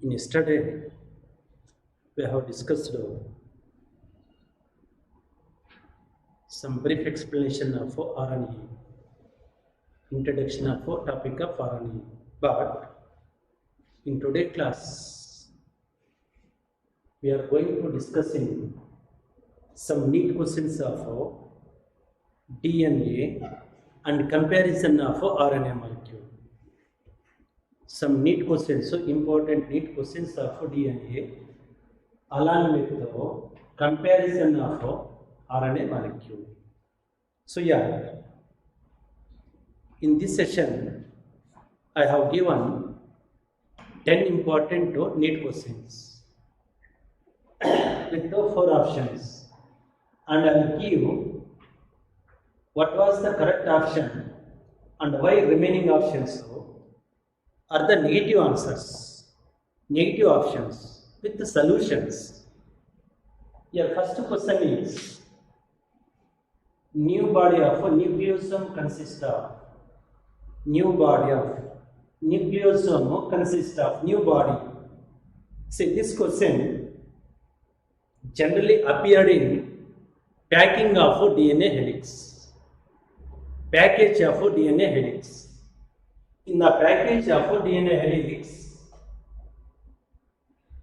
In yesterday, we have discussed some brief explanation of RNA, introduction of topic of RNA. But in today's class, we are going to discussing some neat questions of DNA and comparison of RNA molecule. Some neat questions, so important neat questions of DNA along with the comparison of RNA molecule. So yeah, in this session, I have given 10 important neat questions with the 4 options, and I will give what was the correct option and why remaining options are the negative answers, negative options with the solutions. Your first question is, new body of a nucleosome consists of, new body of nucleosome consists of, new body. See, this question generally appeared in packing of DNA helix, package of DNA helix. In the package of DNA helix,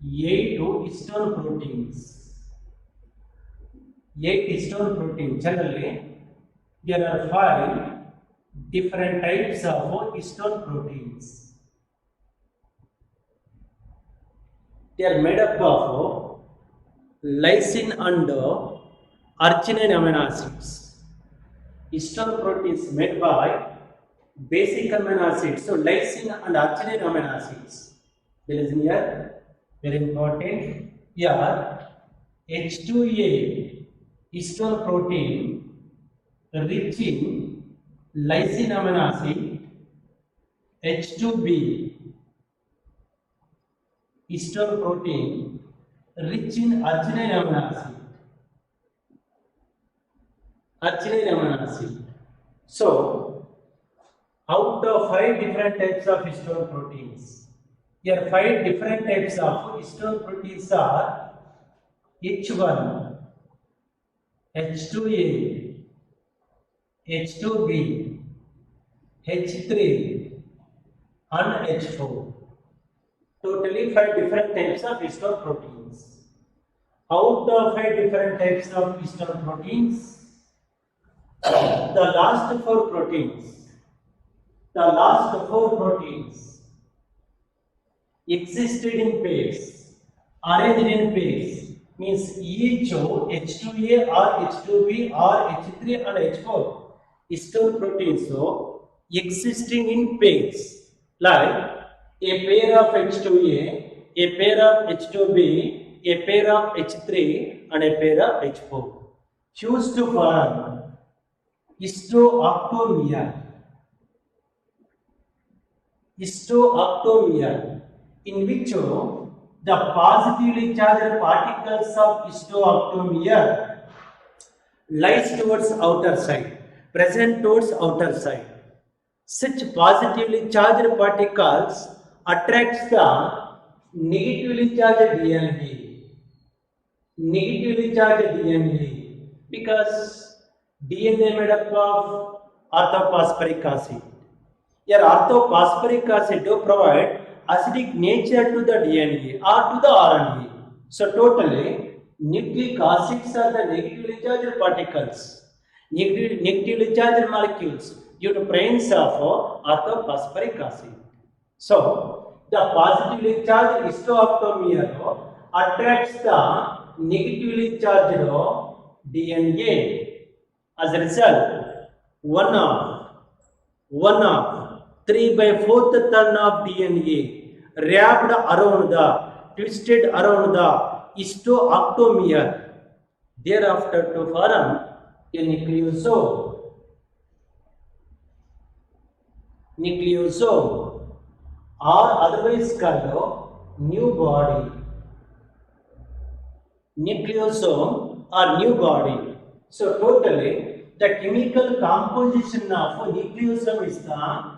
8 histone proteins. 8 histone proteins. Generally, there are 5 different types of histone proteins. They are made up of lysine and arginine amino acids. Histone proteins made by basic amino acids, so lysine and arginine amino acids. There is here very important. Here H2A histone protein rich in lysine amino acid, H2B histone protein rich in arginine amino acid. Arginine amino acid. So out of 5 different types of histone proteins, here 5 different types of histone proteins are H1, H2A, H2B, H3 and H4. Totally 5 different types of histone proteins. Out of 5 different types of histone proteins, the last 4 proteins existed in pairs, arranged in pairs, means each H2A or H2B or H3 and H4 histone proteins existing in pairs, like a pair of H2A, a pair of H2B, a pair of H3 and a pair of H4 choose to form histooctomere. Histooctomere, in which the positively charged particles of histooctomere lies towards outer side, present towards outer side. Such positively charged particles attracts the negatively charged DNA. Negatively charged DNA, because DNA made up of orthophosphoric acid. Here orthophosphoric acid provide acidic nature to the DNA or to the RNA. So totally nucleic acids are the negatively charged particles, negatively charged molecules due to presence of orthophosphoric acid. So the positively charged histooctomere attracts the negatively charged DNA. As a result, one of 3/4 ton of DNA wrapped around twisted around the histooctomere, thereafter to form a nucleosome. Nucleosome, or otherwise called new body. Nucleosome or new body. So totally the chemical composition of nucleosome is the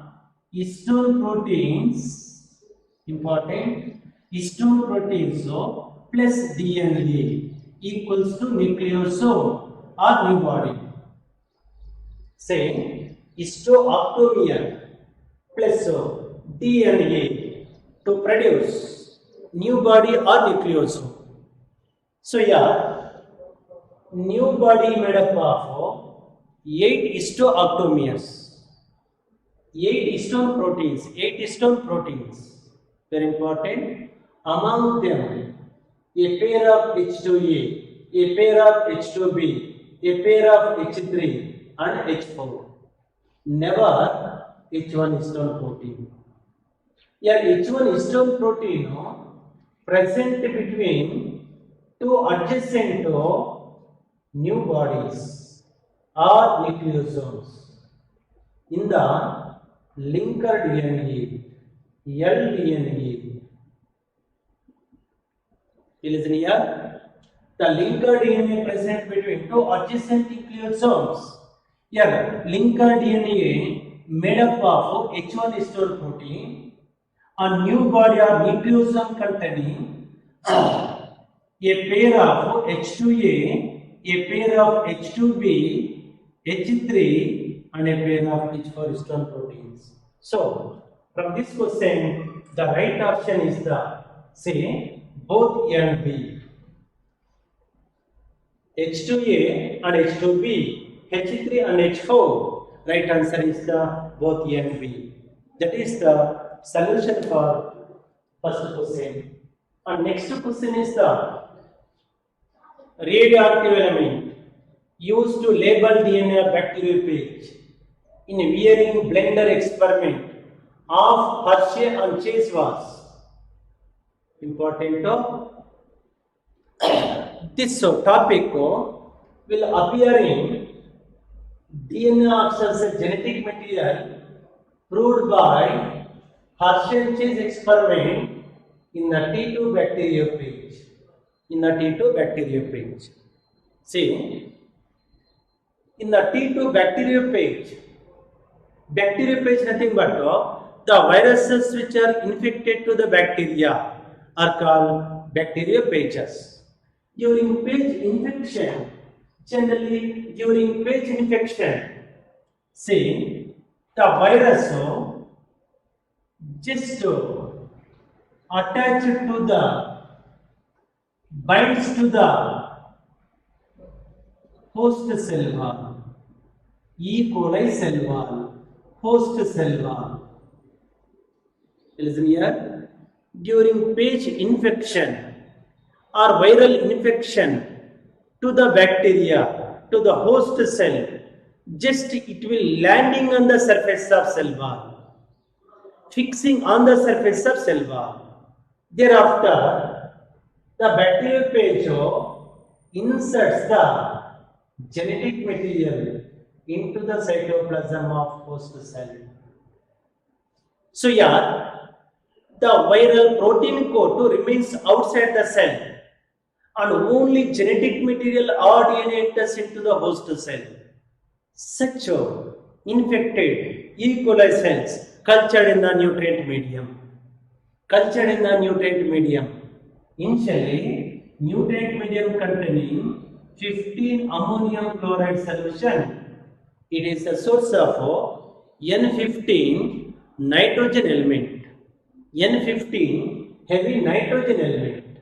histone proteins, important, histone proteins plus DNA equals to nucleosome or new body. Say histooctomia plus DNA to produce new body or nucleosome. So yeah, new body made up of 8 histooctomias, 8 histone proteins, very important. Among them, a pair of H2A, a pair of H2B, a pair of H3 and H4. Never H1 histone protein. Here H1 histone protein present between two adjacent new bodies or nucleosomes in the linker DNA, LDNA. Listen here. The linker DNA present between two adjacent nucleosomes. Here, linker DNA made up of H1 histone protein, a new body or nucleosome containing a pair of H2A, a pair of H2B, H3 and a pair of H4 histone proteins. So, from this question, the right option is the say both A and B. H2A and H2B, H3 and H4. Right answer is the both A and B. That is the solution for first question. And next question is the radioactive element used to label DNA bacteriophage in a Viering blender experiment of Hershey and Chase was important. This topic will appear in DNA as a genetic material proved by Hershey and Chase experiment in the T2 bacteriophage. See, in the T2 bacteriophage nothing but the viruses which are infected to the bacteria are called bacteriophages. During phage infection, generally during phage infection, see, the virus just attached to the, binds to the host cell wall, E. coli cell wall, host cell wall. Listen here, during phage infection or viral infection to the bacteria, to the host cell, just it will landing on the surface of cell wall, fixing on the surface of cell wall. Thereafter, the bacteriophage inserts the genetic material into the cytoplasm of host cell. So yeah, the viral protein coat remains outside the cell and only genetic material or DNA enters into the host cell. Such infected E. coli cells cultured in the nutrient medium. Initially, nutrient medium containing 15 ammonium chloride solution. It is the source of N15 nitrogen element. N15 heavy nitrogen element.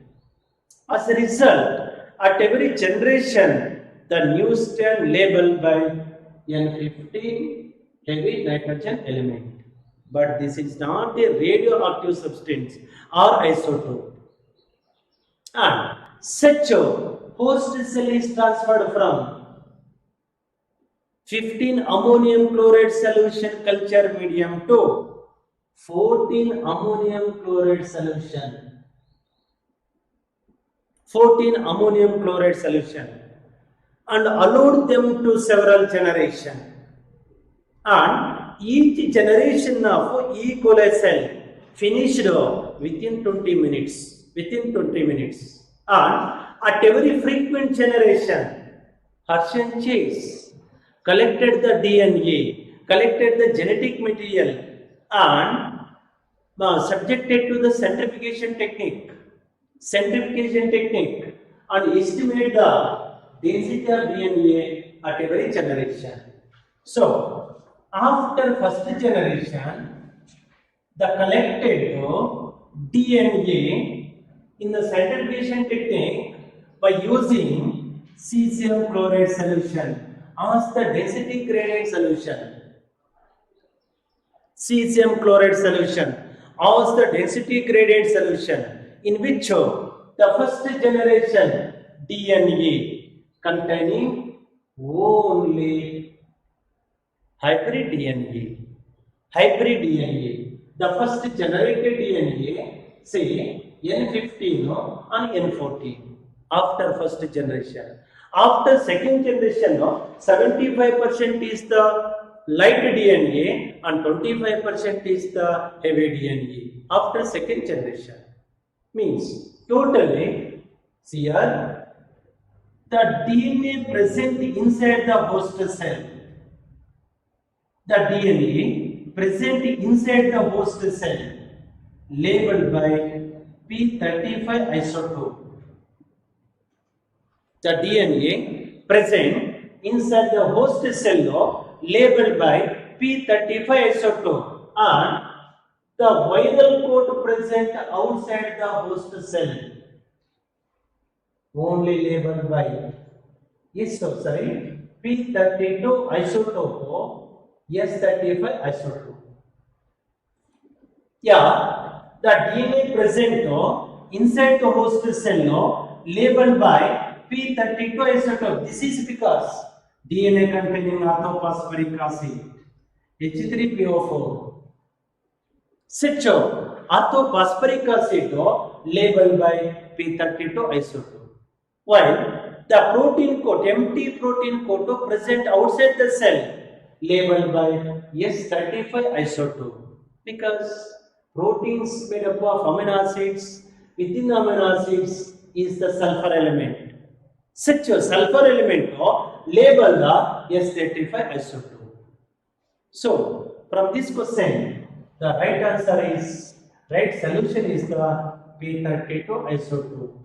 As a result, at every generation, the new strain labeled by N15 heavy nitrogen element. But this is not a radioactive substance or isotope. And such a host cell is transferred from 15 ammonium chloride solution culture medium to 14 ammonium chloride solution. 14 ammonium chloride solution and allowed them to several generations. And each generation of E. coli cell finished within 20 minutes. And at every frequent generation, Hershey and Chase collected the DNA, collected the genetic material and subjected to the centrifugation technique and estimate the density of DNA at every generation. So, after first generation, the collected DNA in the centrifugation technique by using cesium chloride solution as the density gradient solution. Cesium chloride solution as the density gradient solution in which the first generation DNA containing only hybrid DNA. The first generated DNA, say N15 and N14 after first generation. After second generation, 75% is the light DNA and 25% is the heavy DNA after second generation. Means totally, here the DNA present inside the host cell. The DNA present inside the host cell labeled by P35 isotope. The DNA present inside the host cell labeled by P35 isotope and the viral code present outside the host cell only labeled by P32 isotope, S35 isotope. Yeah, the DNA present inside the host cell labeled by P32 isotope. This is because DNA containing orthophosphoric acid, H3PO4. Such orthophosphoric acid labeled by P32 isotope. While the protein code, empty protein code present outside the cell labeled by S35 isotope. Because proteins made up of amino acids, within the amino acids is the sulfur element. Such a sulfur element label the S35 isotope. So, from this question, the right solution is the P32 isotope.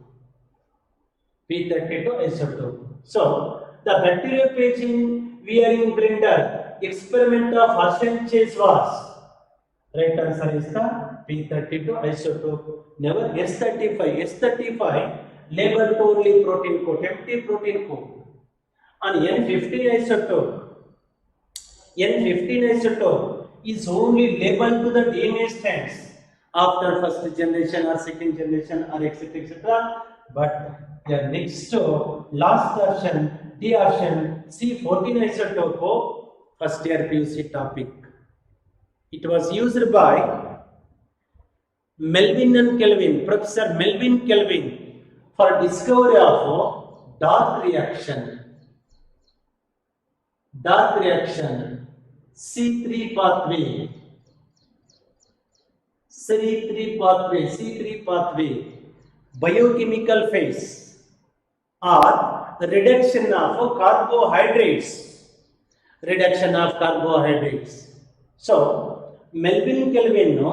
P32 isotope. So, the bacteriophage in wearing blender experiment of Harshen Chase was, right answer is the P32 isotope, never S35. S35 labeled only protein code, empty protein code. And N15 isotope is only labeled to the DNA strands after first generation or second generation or etc. But the next last version, D version, C14 isotope, first year PUC topic. It was used by Melvin and Kelvin, Professor Melvin Kelvin, for discovery of dark reaction. C3 pathway, C3 pathway, biochemical phase or reduction of carbohydrates. So, Melvin Kelvin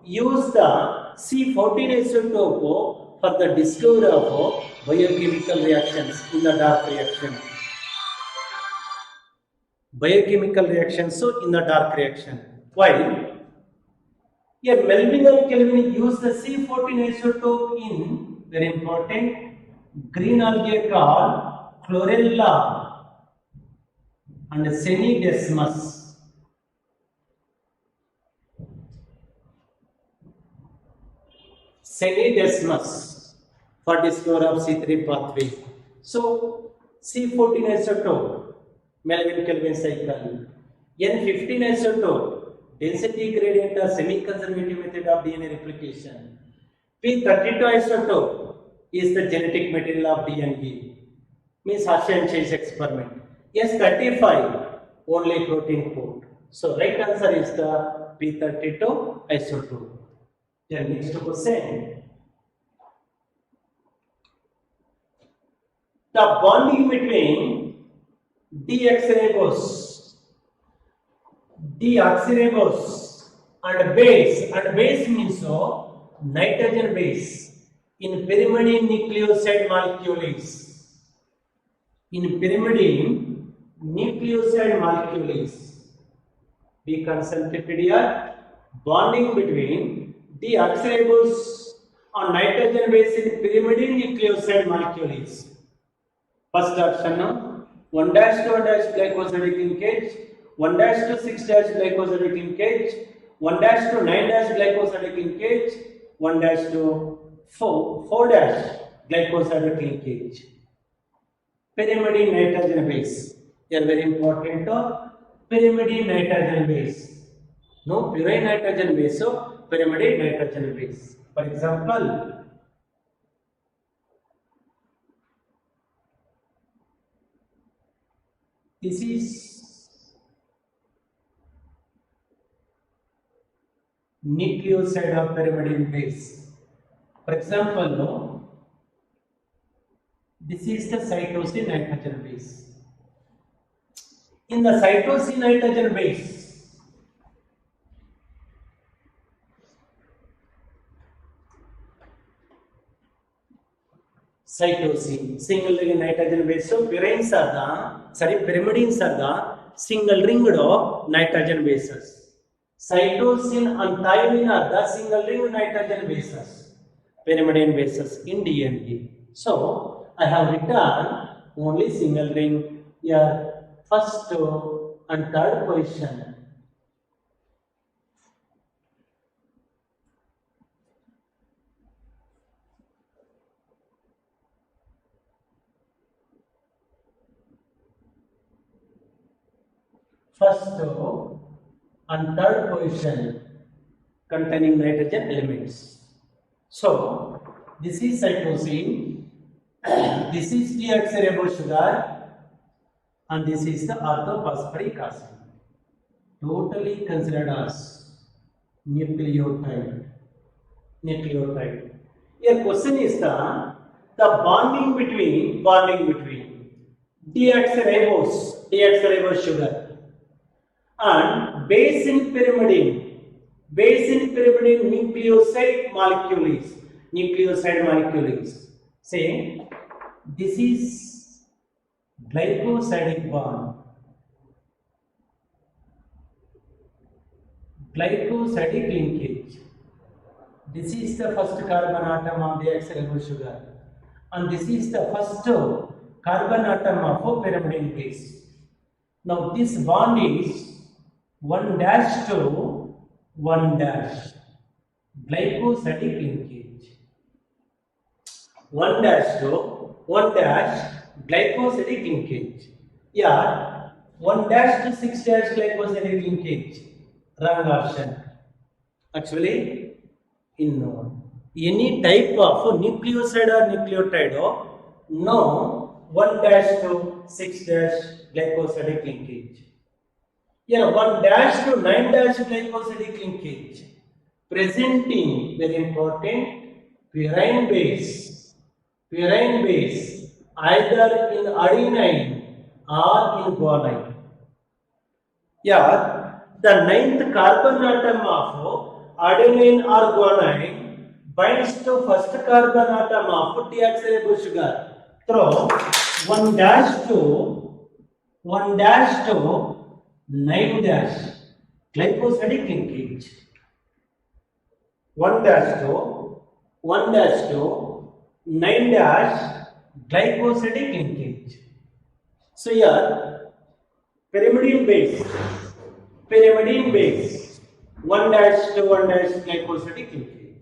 used the C14 isotope for the discovery of biochemical reactions in the dark reaction. So in the dark reaction. While Melvin and Kelvin used the C14 isotope in very important green algae called chlorella and Senidesmus. For discovery of C3 pathway. So C14 isotope, Melvin Kelvin cycle. N15 isotope, density gradient or semi-conservative method of DNA replication. P32 isotope is the genetic material of DNA. Means Harshen Chase experiment. S35 only protein code. So right answer is the P32 isotope. Then next question. The bonding between deoxyribose and base means nitrogen base in pyrimidine nucleoside molecules. In pyrimidine nucleoside molecules, be concentrated here. Bonding between deoxyribose on nitrogen base in pyrimidine nucleoside molecules. First option 1 dash to 1 dash glycosidic linkage, 1 dash to 6 dash glycosidic linkage, 1 dash to 9 dash glycosidic linkage, 1 dash to 4 dash glycosidic linkage. Pyrimidine nitrogen base. They are very important. Pyrimidine nitrogen base. No purine nitrogen base, so pyrimidine nitrogen base. For example, this is nucleoside of pyrimidine base. For example, this is the cytosine nitrogen base. In the cytosine nitrogen base, cytosine single ring nitrogen base, so purines are the pyrimidines are the single ringed of nitrogen bases. Cytosine and thymine are the single ring nitrogen bases, pyrimidine bases in DNA. So I have written only single ring here, first and third position. First and third position containing nitrogen elements. So this is cytosine, this is deoxyribose sugar, and this is the orthophosphoric acid. Totally considered as nucleotide. Here question is the bonding between deoxyribose sugar and base in pyrimidine nucleoside molecules. Say this is glycosidic bond, glycosidic linkage. This is the first carbon atom of deoxyribose sugar, and this is the first carbon atom of pyrimidine base. Now this bond is 1 dash to 1 dash glycosidic linkage. 1 dash to 1 dash glycosidic linkage. Yeah, 1 dash to 6 dash glycosidic linkage. Wrong option. Actually, in any type of nucleoside or nucleotide, no 1 dash to 6 dash glycosidic linkage. Here 1 dash to 9 dash glycosidic linkage, presenting very important purine base either in adenine or in guanine. Here the 9th carbon atom of adenine or guanine binds to first carbon atom of deoxyribose sugar through 1 dash to 9 dash glycosidic linkage. 1 dash to 9 dash glycosidic linkage. So here pyrimidine base 1 dash to 1 dash glycosidic linkage.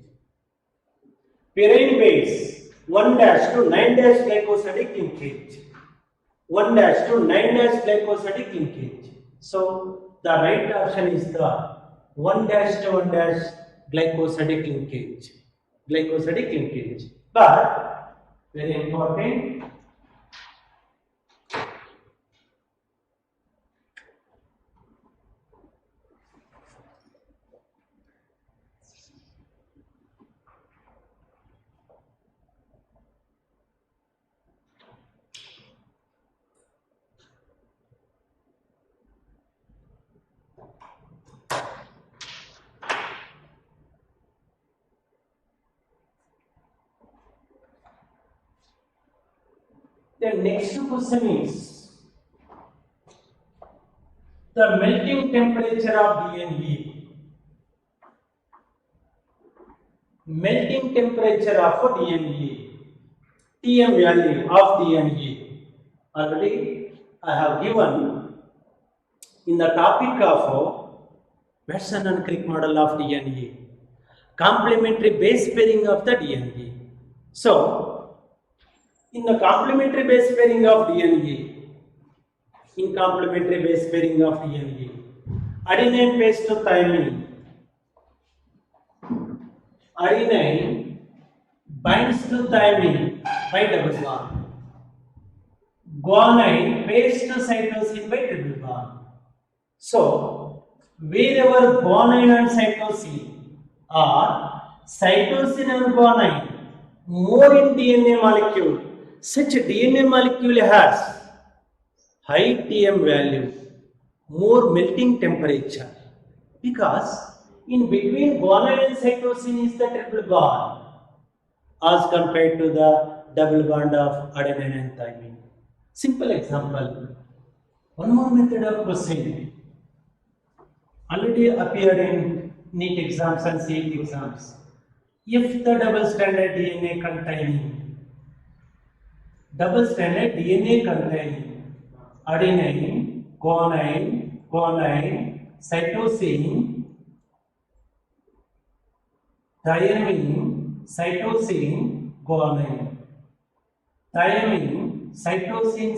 Purine base 1 dash to 9 dash glycosidic linkage. 1 dash to 9 dash glycosidic linkage. So the right option is the 1 dash to 1 dash glycosidic linkage. But very important, The next question is the melting temperature of DNA. Melting temperature of DNA. Tm value of DNA. Already I have given in the topic of Watson and Crick model of DNA. Complementary base pairing of the DNA. So, in the complementary base pairing of DNA, adenine pairs to thymine. Adenine binds to thymine by double bond. Guanine pairs to cytosine by triple bond. So, wherever guanine and cytosine or cytosine and guanine more in DNA molecule, such DNA molecule has high Tm value, more melting temperature, because in between guanine and cytosine is the triple bond as compared to the double bond of adenine and thymine. Simple example. One more method of question already appeared in NEET exams and CET exams. If the double stranded DNA containing adenine, guanine, cytosine, thymine, cytosine, guanine, thymine, cytosine,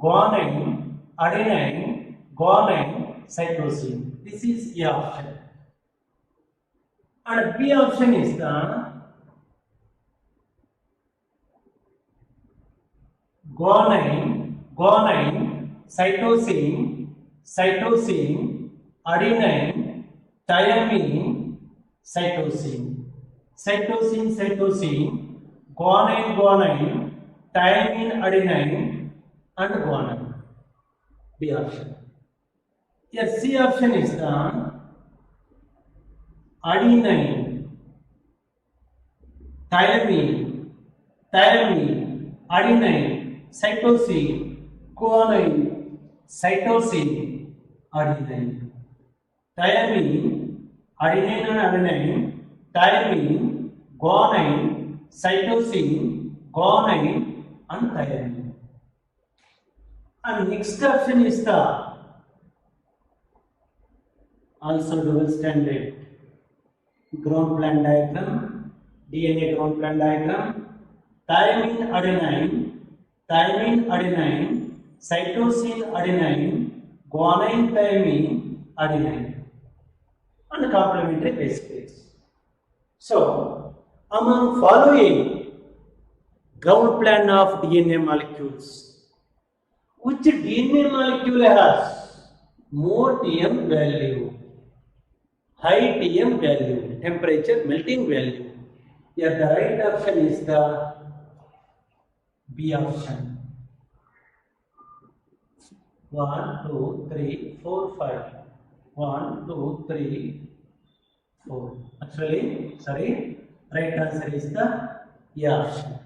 guanine, adenine, guanine, cytosine. This is A option. And B option is the guanine, cytosine, adenine, thymine, cytosine, guanine, thymine, adenine, and guanine. B option. Yes, C option is the adenine, thymine, adenine, cytosine, guanine, cytosine, adenine, thymine, adenine and adenine, thymine, guanine, cytosine, guanine, and thymine. And next option is the also double stranded ground plan diagram, DNA ground plan diagram, thymine adenine, cytosine adenine, guanine thymine adenine, and complementary base pairs. So, among following ground plan of DNA molecules, which DNA molecule has more Tm value? High Tm value, temperature melting value. Here the right option is the B option. 1, 2, 3, 4, 5. 1, 2, 3, 4. Actually, right answer is the A option.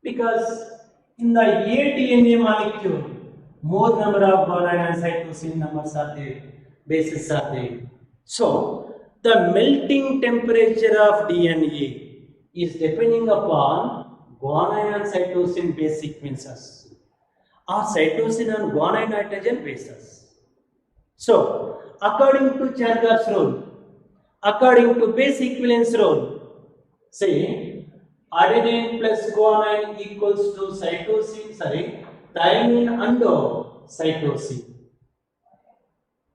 Because in the A DNA molecule, more number of guanine and cytosine numbers are there, bases are there. So, the melting temperature of DNA is depending upon guanine and cytosine base sequences or cytosine and guanine nitrogen bases. So, according to Chargaff's rule, according to base equivalence rule, say adenine plus guanine equals to thymine and cytosine.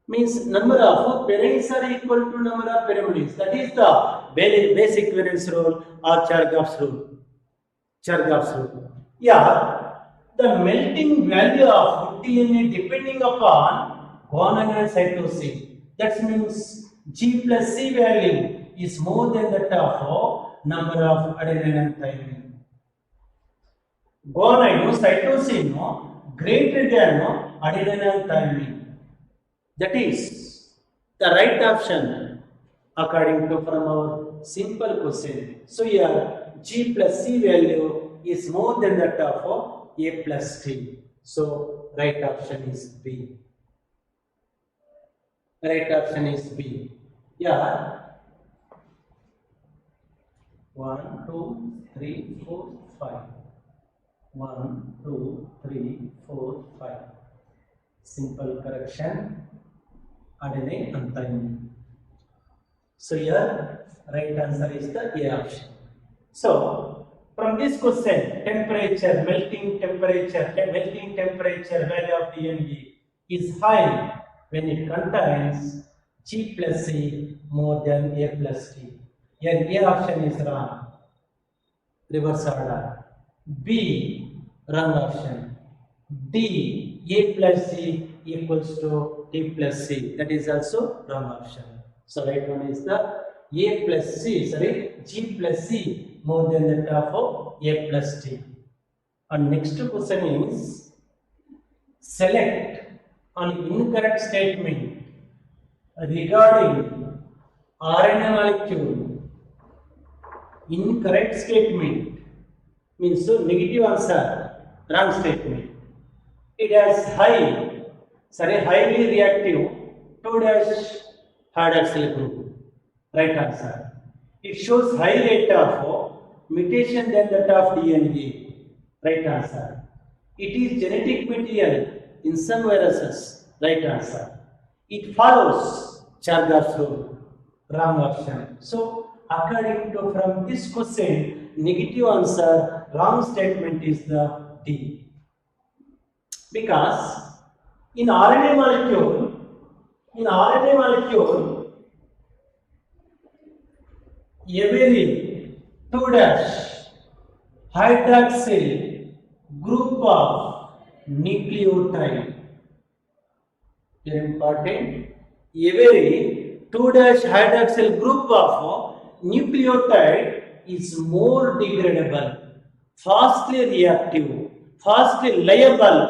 Means number of parents are equal to number of pyrimids. That is the base equivalence rule or Chargaff's rule. Yeah, the melting value of DNA depending upon guanine and cytosine. That means G plus C value is more than that of number of adenine and thymine. Guanine, cytosine greater than adenine and thymine. That is the right option according to from our simple question. So here G plus C value is more than that of A plus T. So right option is B. Right option is B. Yeah. 1, 2, 3, 4, 5. 1, 2, 3, 4, 5. Simple correction. Adene antayindi. So here right answer is the A option. So from this question, temperature, melting temperature value of DNA is high when it contains G plus C more than A plus T. Here A option is wrong. Reverse order. B, wrong option. D, A plus C equals to T plus C. That is also wrong option. So right one is the A plus C, G plus C more than that of A plus T. And next question is, select an incorrect statement regarding RNA molecule. Incorrect statement means so negative answer, wrong statement. It has highly reactive 2'-hydroxyl group. Right answer. It shows high rate of mutation than that of DNA. Right answer. It is genetic material in some viruses. Right answer. It follows Chargaff's rule. Wrong option. So according to from this question, negative answer, wrong statement is the D. Because in RNA molecule, every 2'-hydroxyl group of nucleotide. Very important. Every 2'-hydroxyl group of nucleotide is more degradable, fastly reactive, fastly liable.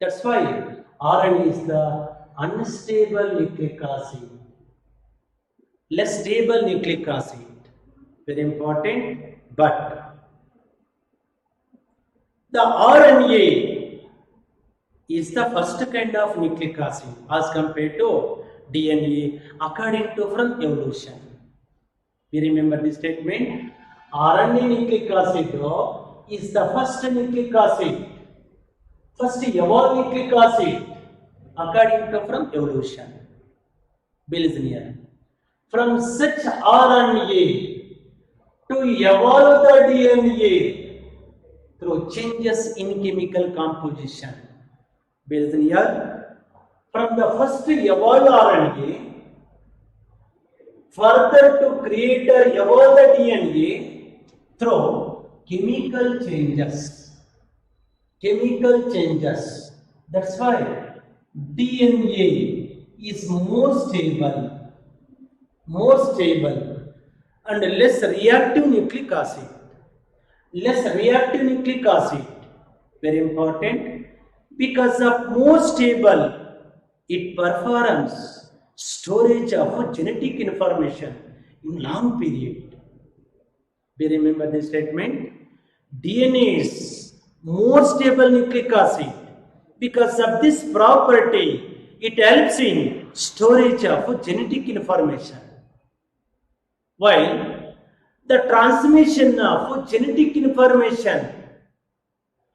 That's why RNA is the unstable nucleic acid. Less stable nucleic acid. Very important. But the RNA is the first kind of nucleic acid as compared to DNA according to from evolution. We remember this statement. RNA nucleic acid is the first nucleic acid. First evolved nucleic acid according to from evolution. Listen here. From such RNA to evolve the DNA through changes in chemical composition. Listen here. From the first evolved RNA further to create or evolve the DNA through chemical changes. That's why DNA is more stable and less reactive nucleic acid. Very important. Because of more stable, it performs storage of genetic information in long period. We remember this statement. DNA is more stable nucleic acid. Because of this property, it helps in storage of genetic information. While the transmission of genetic information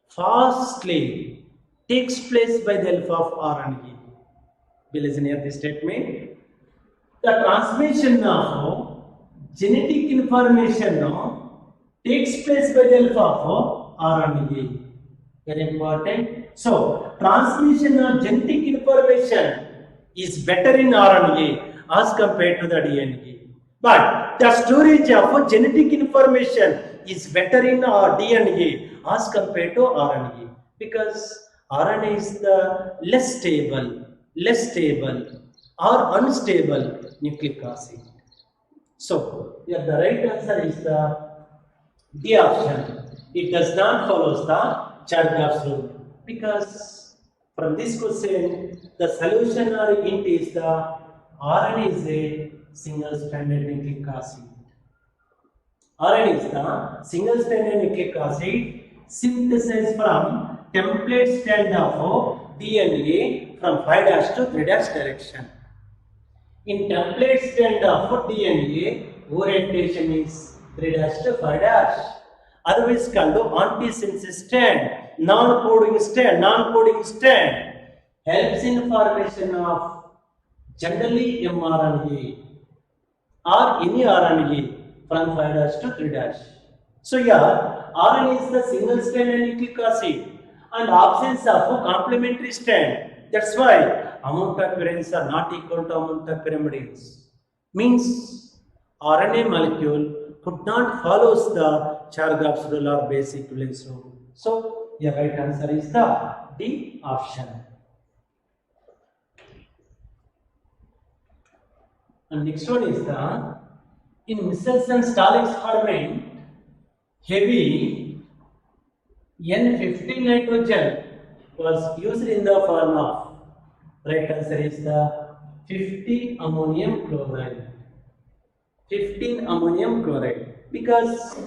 fastly takes place by the help of RNA. Will listen here this statement. The transmission of genetic information takes place by the help of RNA. Very important. So, transmission of genetic information is better in RNA as compared to the DNA. But the storage of genetic information is better in DNA as compared to RNA. Because RNA is the less stable or unstable nucleic acid. So, here the right answer is the D option. It does not follow the Chargaff's rule. Because from this question, the solution or hint is the RNA is a single stranded nucleic acid. RNA is the single stranded nucleic acid synthesized from template strand of DNA from 5' to 3' direction. In template strand of DNA, orientation is 3' to 5'. Otherwise called antisense strand, non-coding strand helps in formation of generally mRNA or any RNA from 5' to 3'. So here RNA is the single stranded nucleic acid and absence of complementary strand. That's why amount of variants are not equal to amount of pyrimidions. Means RNA molecule could not follows the Chargaff's rule or base equivalence rule. So your right answer is the D option. And next one is the in Michelson Stahl experiment, heavy N15 nitrogen was used in the form of, right answer is the 15 ammonium chloride. 15 ammonium chloride, because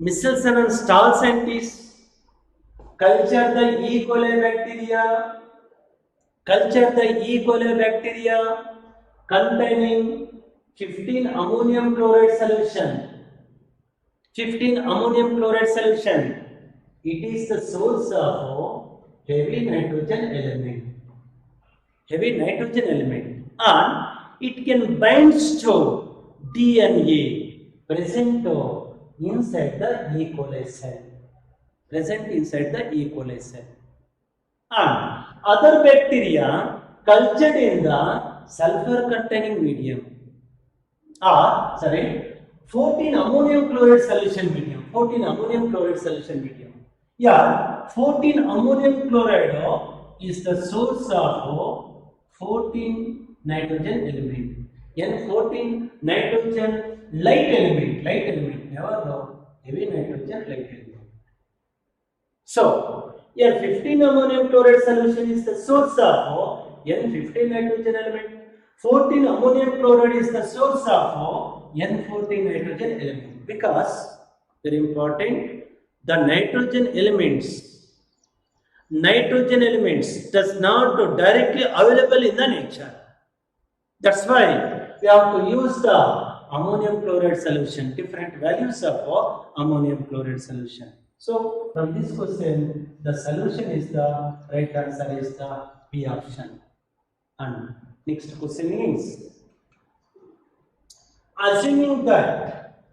Michelson and Stahl scientists culture the E. coli bacteria containing 15 ammonium chloride solution. 15 ammonium chloride solution. It is the source of heavy nitrogen element. Heavy nitrogen element, and it can bind to DNA present inside the E. coli cell. Present inside the E. coli cell. And other bacteria cultured in the sulfur containing medium. 14 ammonium chloride solution medium. 14 ammonium chloride solution medium. Yeah, 14 ammonium chloride is the source of 14 nitrogen element. N14 nitrogen light element, never know, heavy nitrogen light element. So, here 15 ammonium chloride solution is the source of N15 nitrogen element. 14 ammonium chloride is the source of N14 nitrogen element, because very important, the nitrogen elements does not directly available in the nature. That's why we have to use the ammonium chloride solution, different values of ammonium chloride solution. So from this question, the solution is the right answer is the B option. And next question is, assuming that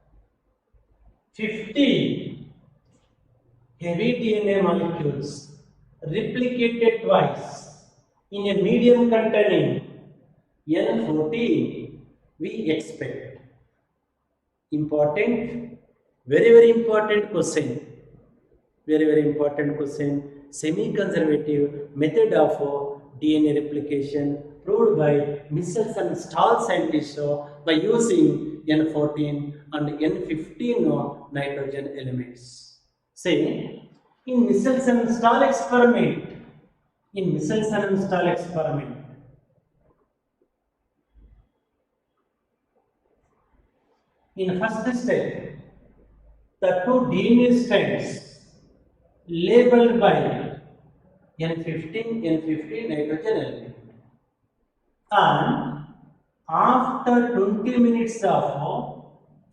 50 heavy DNA molecules replicated twice in a medium containing N14, we expect. Important, very important question. Very important question. Semi-conservative method of DNA replication proved by Michelson Stahl scientists by using N14 and N15 nitrogen elements. Say, in Michelson Stahl experiment, in first step, the two DNA strands labeled by N15 nitrogen element, and after 20 minutes of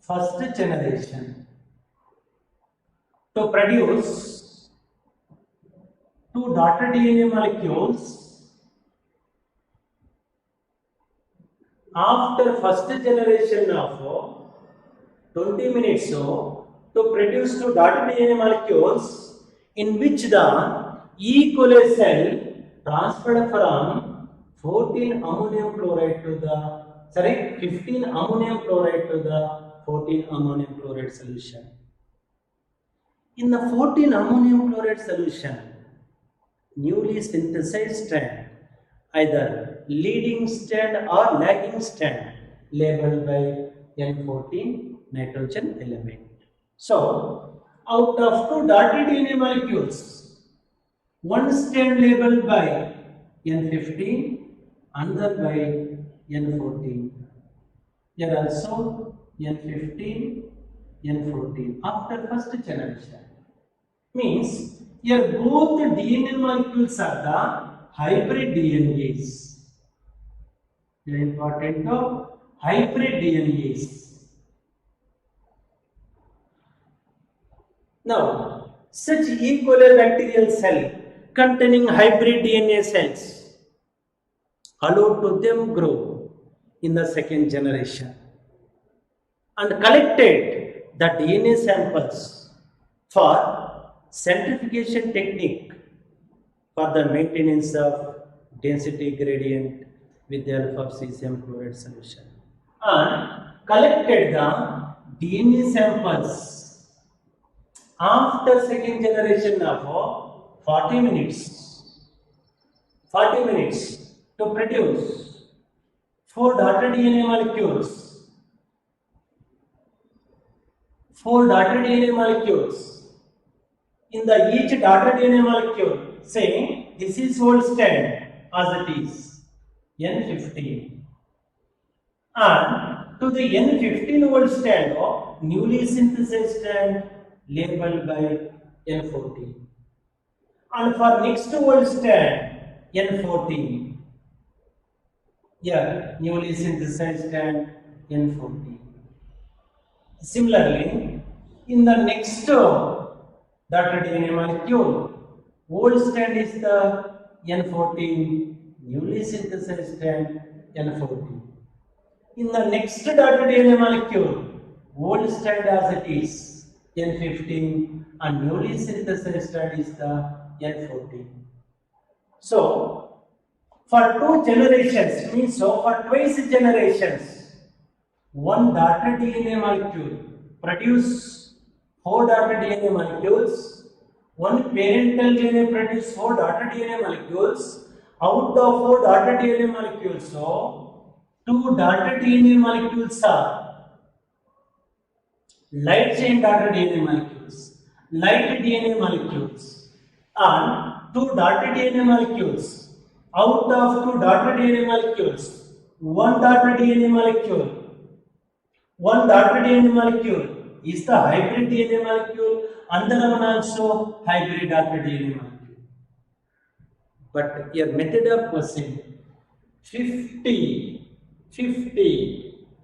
first generation, to produce two daughter DNA molecules after first generation of 20 minutes to produce two daughter DNA molecules in which the E. coli cell transferred from 15 ammonium chloride to the 14 ammonium chloride solution. In the 14 ammonium chloride solution, newly synthesized strand, either leading strand or lagging strand, labeled by N14 nitrogen element. So, out of two daughter DNA molecules, one strand labeled by N15, another by N14. Here also N15 N14 after first generation. Means here both DNA molecules are the hybrid DNAs. Very important to hybrid DNAs. Now, such E. coli bacterial cell containing hybrid DNA cells allowed to them grow in the second generation and collected the DNA samples for centrifugation technique for the maintenance of density gradient with the help of cesium chloride solution and collected the DNA samples after second generation of 40 minutes to produce 4 daughter DNA molecules. 4 daughter DNA molecules. In the each daughter DNA molecule, say this is old strand as it is N15, and to the N15 old strand of newly synthesized strand labeled by N14, and for next old strand N14, yeah, newly synthesized strand N14. Similarly, in the next daughter DNA molecule, old strand is the N14, newly synthesized strand N14. In the next daughter DNA molecule, old strand as it is N15 and newly synthesized strand is the N14. So, for 2 generations, means so for twice generations, one daughter DNA molecule produce 4 daughter DNA molecules, one parental DNA produce 4 daughter DNA molecules. Out of 4 daughter DNA molecules, so 2 daughter DNA molecules are light chain daughter DNA molecules, light DNA molecules, and 2 daughter DNA molecules. Out of 2 daughter DNA molecules, 1 daughter DNA molecule. 1 daughter DNA molecule is the hybrid DNA molecule, another one also hybrid daughter DNA molecule. But your method of questioning 50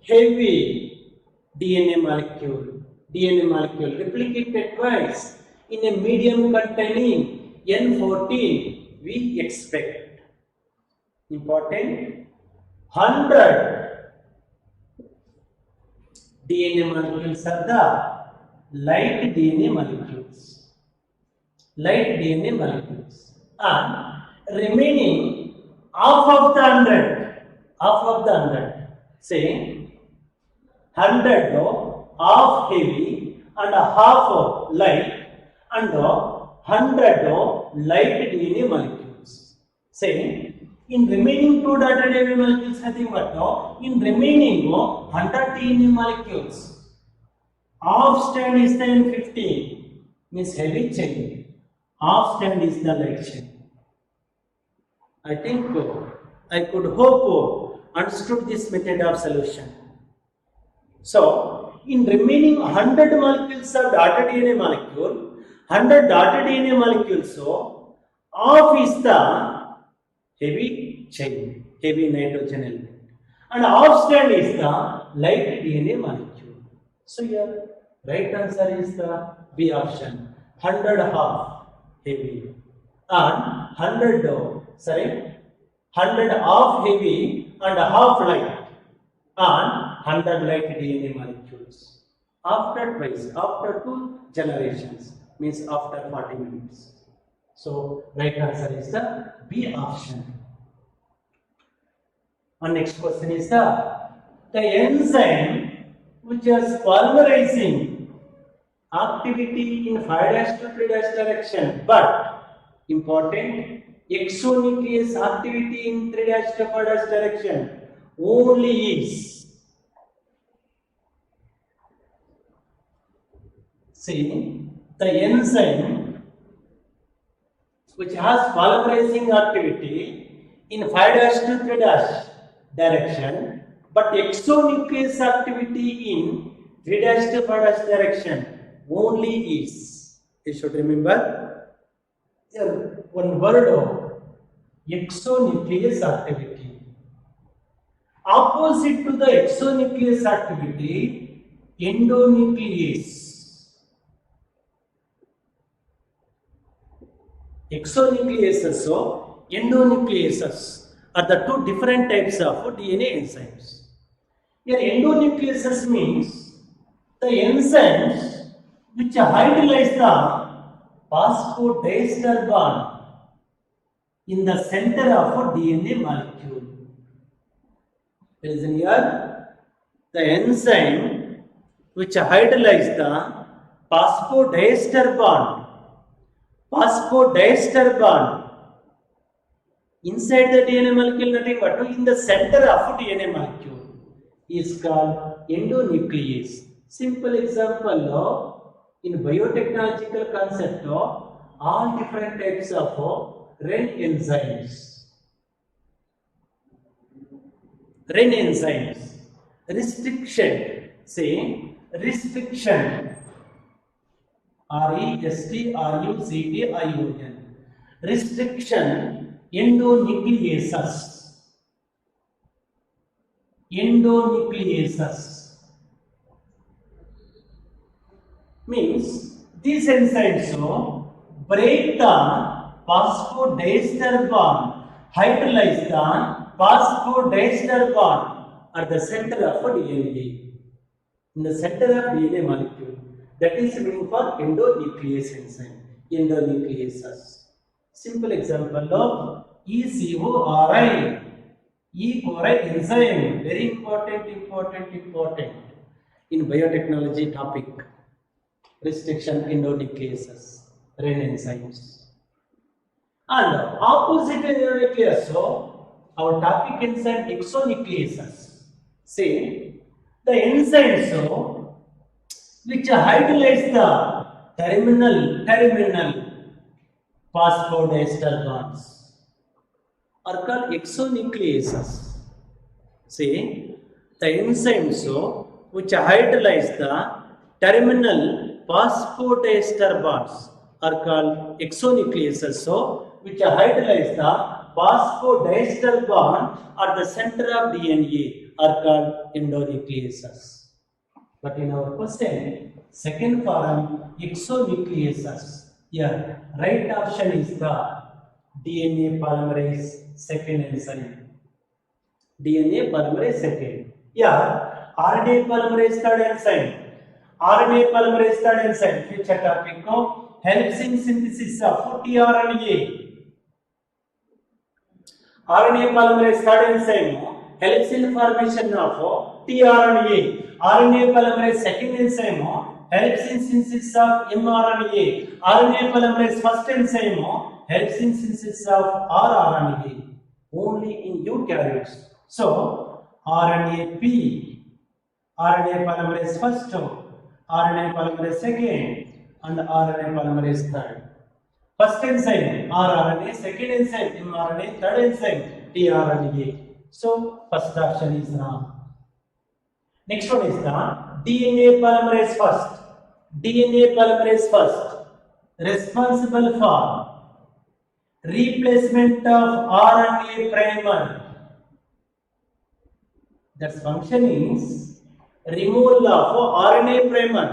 heavy DNA molecule replicated twice in a medium containing N14, we expect important 100 DNA molecules are the light DNA molecules, and remaining half of the 100, say 100 half heavy and half light, and 100 light DNA molecules. Say in remaining 2 daughter DNA molecules, nothing but in remaining 100 DNA molecules, half strand is the N15, means heavy chain, half strand is the light chain. I think I could hope understood this method of solution. So, in remaining 100 molecules of daughter DNA molecule, 100 daughter DNA molecules, so half is the heavy chain, heavy nitrogen element, and half strand is the light DNA molecule. So here right answer is the B option, 100 half heavy and 100 half heavy and half light and 100 light DNA molecules after 2 generations, means after 40 minutes. So right answer is the B option. And next question is the enzyme which is polymerizing activity in 5' to 3' direction, but important exonuclease activity in 3' to 4' direction only is, see, the enzyme which has polymerizing activity in 5' to 3' direction, but exonuclease activity in 3 dash to 4 dash direction only is. You should remember one word of exonucleus activity. Opposite to the exonucleus activity, endonuclease. Exonucleases or endonucleases are the two different types of DNA enzymes. Here, endonucleases means the enzymes which hydrolyze the phosphodiester bond in the center of a DNA molecule. Listen here, the enzyme which hydrolyze the phosphodiester bond inside the DNA molecule, nothing but in the center of DNA molecule is called endonuclease. Simple example of in biotechnological concept of all different types of REN enzymes. REN enzymes. Restriction, say restriction. RESTRUCTION. Restriction endonucleases. Endonucleases means these enzymes break the phosphodiester bond, hydrolyze the phosphodiester bond at the center of a DNA. In the center of DNA molecule. That is meaning for endonuclease enzyme, endonucleases. Simple example of ECORI, E-cori enzyme, very important in biotechnology topic. Restriction endonucleases, REN enzymes. And opposite endonuclease, so our topic enzyme exonucleases. Say the enzymes which hydrolyze the terminal phosphodiester bonds are called exonucleases. See, the enzymes which hydrolyze the terminal phosphodiester bonds are called exonucleases. So, which hydrolyze the phosphodiester bond at the center of DNA are called endonucleases. But in our question, second form, exonucleases. Here, right option is the DNA polymerase second enzyme. DNA polymerase second. Yeah, RNA polymerase third enzyme. RNA polymerase third enzyme. Future topic helps in synthesis of tRNA. RNA polymerase third enzyme helps in formation of tRNA. RNA polymerase second enzyme helps in synthesis of mRNA. RNA polymerase first enzyme helps in synthesis of rRNA only in eukaryotes. So, RNA polymerase first, RNA polymerase second, and RNA polymerase third. First enzyme rRNA, second enzyme mRNA, third enzyme tRNA. So, first option is wrong. Next one is the DNA polymerase first. DNA polymerase first, responsible for replacement of RNA primer. That function is removal of RNA primer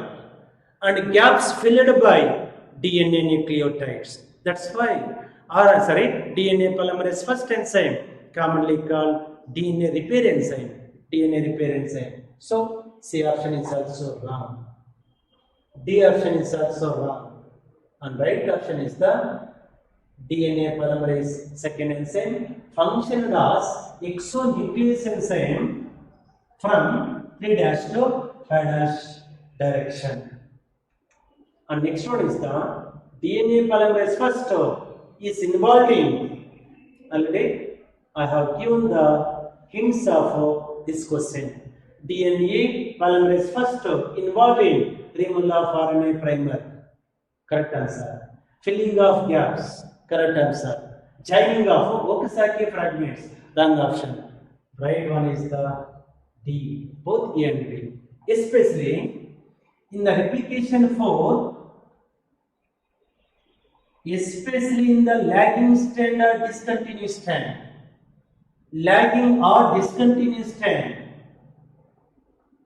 and gaps filled by DNA nucleotides. That's why DNA polymerase first enzyme, commonly called DNA repair enzyme. So, C option is also wrong. D option is also wrong. And right option is the DNA polymerase second enzyme functioned as exonuclease enzyme from 3' to 5' direction. And next one is the DNA polymerase first is involved in, already I have given the hints of this question. DNA polymerase first involved in removal of RNA primer, correct answer. Filling of gaps, correct answer. Joining of Okazaki fragments, wrong option. Right one is the D, both A and B. Especially In the replication 4, especially in the lagging strand or discontinuous strand, lagging or discontinuous strand,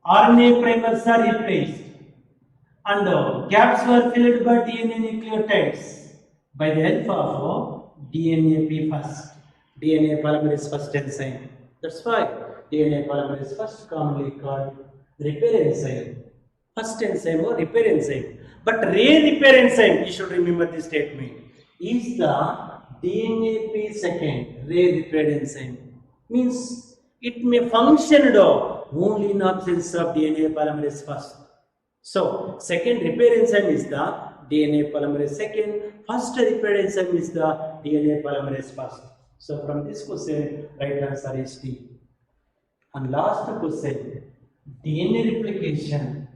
RNA primers are replaced and gaps were filled by DNA nucleotides by the help of DNAP first, DNA polymerase first enzyme. That's why DNA polymerase first commonly called repair enzyme. First enzyme or repair enzyme. But rare repair enzyme, you should remember this statement, is the DNAP second rare repair enzyme. Means it may function only in absence of DNA polymerase first. So, second repair enzyme is the DNA polymerase second, first repair enzyme is the DNA polymerase first. So, from this question, right answer is D. And last question, DNA replication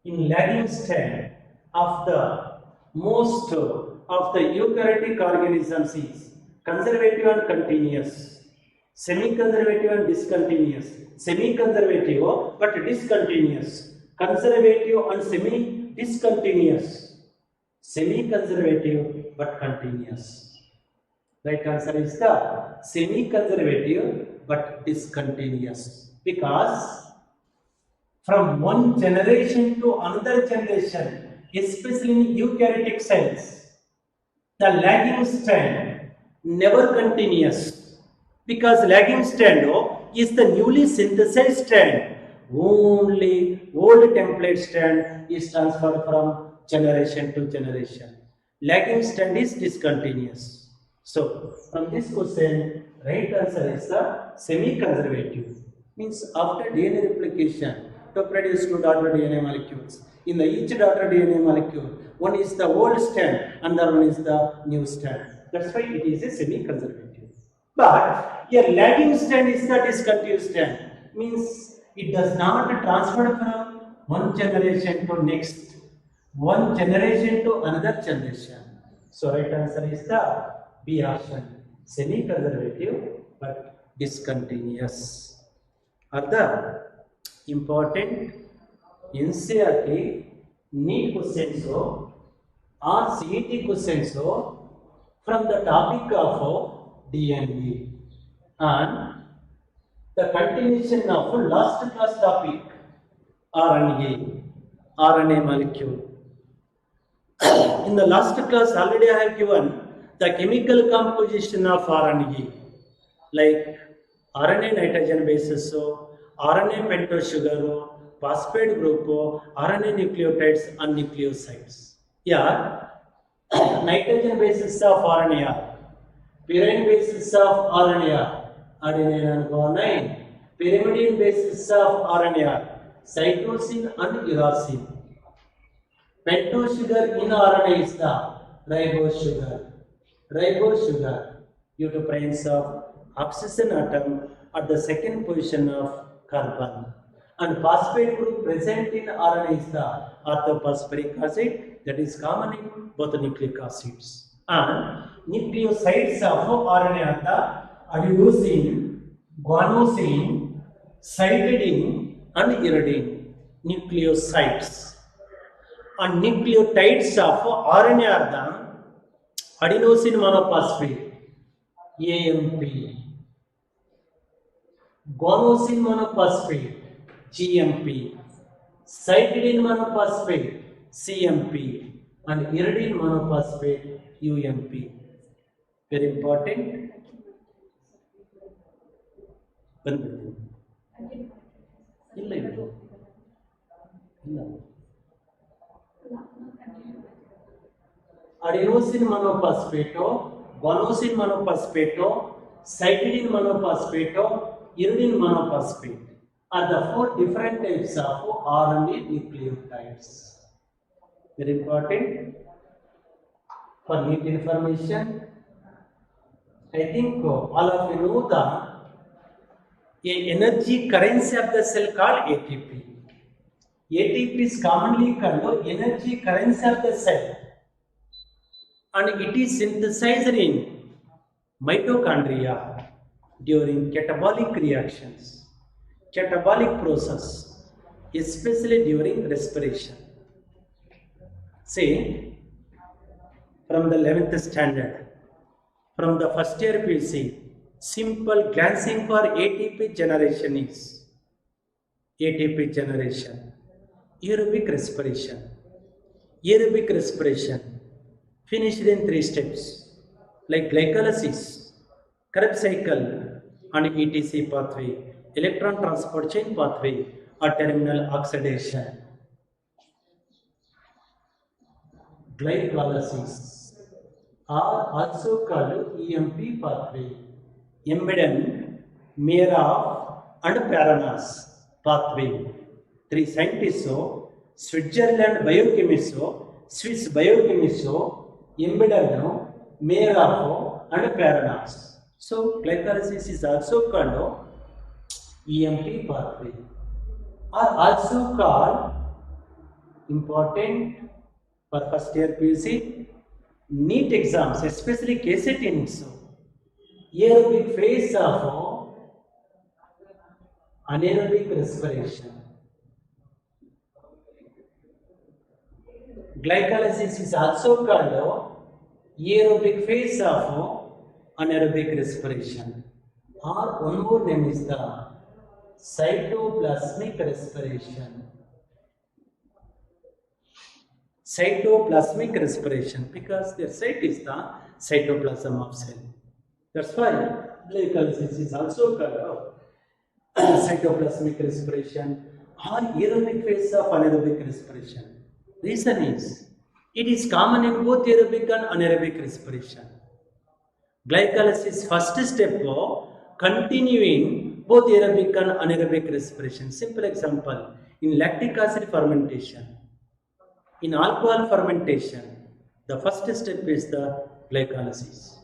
in lagging strand of the most of the eukaryotic organisms is conservative and continuous, semi-conservative and discontinuous, semi-conservative but discontinuous, conservative and semi-discontinuous, semi-conservative but continuous. Right answer is the semi-conservative but discontinuous, because from one generation to another generation, especially in eukaryotic cells, the lagging strand never continuous, because lagging strand is the newly synthesized strand. Only old template strand is transferred from generation to generation. Lagging strand is discontinuous. So, from this question, right answer is the semi-conservative. Means after DNA replication to produce two daughter DNA molecules. In the each daughter DNA molecule, one is the old strand and the other one is the new strand. That's why it is a semi-conservative. But a lagging strand is the discontinuous strand. Means it does not transfer from one generation to next, one generation to another generation. So right answer is the B option, semi-conservative but discontinuous. Other important NCERT NEET questions or CET questions from the topic of DNA and the continuation of last class topic RNA molecule. In the last class already I have given the chemical composition of RNA, like RNA nitrogen bases, RNA pentose sugar, phosphate group, RNA nucleotides and nucleosides. Yeah, nitrogen bases of RNA are purine bases of RNA are adenine and guanine, pyrimidine bases of RNA are cytosine and uracil. Pentose sugar in RNA is the ribose sugar. Ribose sugar due to presence of oxygen atom at the second position of carbon. And phosphate group present in RNA is the orthophosphoric acid, that is common in both nucleic acids. And nucleosides of RNA are the adenosine, guanosine, cytidine and uridine. Nucleosides. And nucleotides of RNA are the adenosine monophosphate, AMP, guanosine monophosphate, GMP, cytidine monophosphate, CMP, and uridine monophosphate, UMP. Very important. Adenosine monophosphate, guanosine monophosphate, cytidine monophosphate, uridine monophosphate are the four different types of RNA nucleotides. Very important for neat information. I think all of you know the energy currency of the cell called ATP. ATP is commonly called energy currency of the cell, and it is synthesized in mitochondria during catabolic reactions, catabolic process, especially during respiration. See, from the 11th standard, from the first year PUC, simple glancing for ATP generation is ATP generation, aerobic respiration. Aerobic respiration finished in 3 steps like glycolysis, Krebs cycle and ETC pathway, electron transport chain pathway or terminal oxidation. Glycolysis are also called EMP pathway, Embedden, Meirav and Paranas pathway. 3 scientists, Switzerland biochemists, Swiss biochemists, Embedden, Meirav and Paranas. So glycolysis is also called EMP pathway, are also called important for first year PUC, NEET exams, especially KCET innings, aerobic phase of anaerobic respiration. Glycolysis is also called aerobic phase of anaerobic respiration, or one more name is the cytoplasmic respiration. Cytoplasmic respiration, because their site is the cytoplasm of cell. That's why glycolysis is also called cytoplasmic respiration or aerobic phase of anaerobic respiration. Reason is, it is common in both aerobic and anaerobic respiration. Glycolysis first step continuing both aerobic and anaerobic respiration. Simple example, in lactic acid fermentation, in alcohol fermentation, the first step is the glycolysis.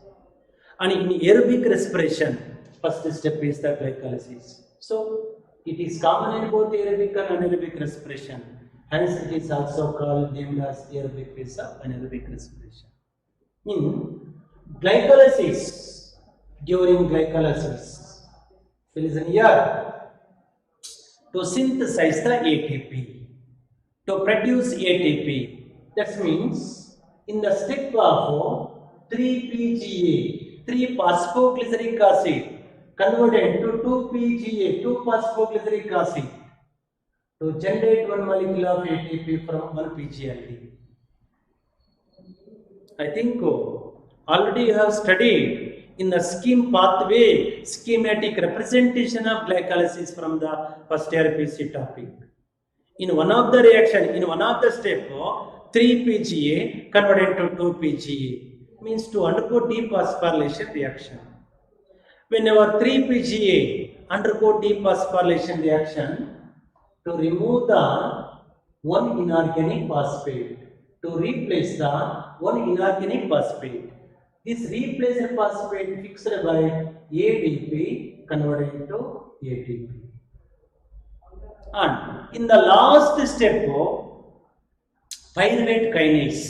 And in aerobic respiration, first step is the glycolysis. So, it is common in both aerobic and anaerobic respiration. Hence, it is also called, named as aerobic phase of anaerobic respiration. In glycolysis, during glycolysis, listen here, to synthesize the ATP, to produce ATP, that means in the step of 3-PGA, 3-phosphoglyceric acid converted to 2-PGA, 2-phosphoglyceric acid, to generate one molecule of ATP from 1-PGLD. I think already you have studied in the scheme pathway, schematic representation of glycolysis from the first year PUC topic. In one of the reaction, in one of the step, 3-PGA converted to 2-PGA, means to undergo dephosphorylation reaction. Whenever 3-PGA undergo dephosphorylation reaction, to remove the one inorganic phosphate, to replace the one inorganic phosphate. This replaced phosphate fixed by ADP converted to ATP. And in the last step, pyruvate kinase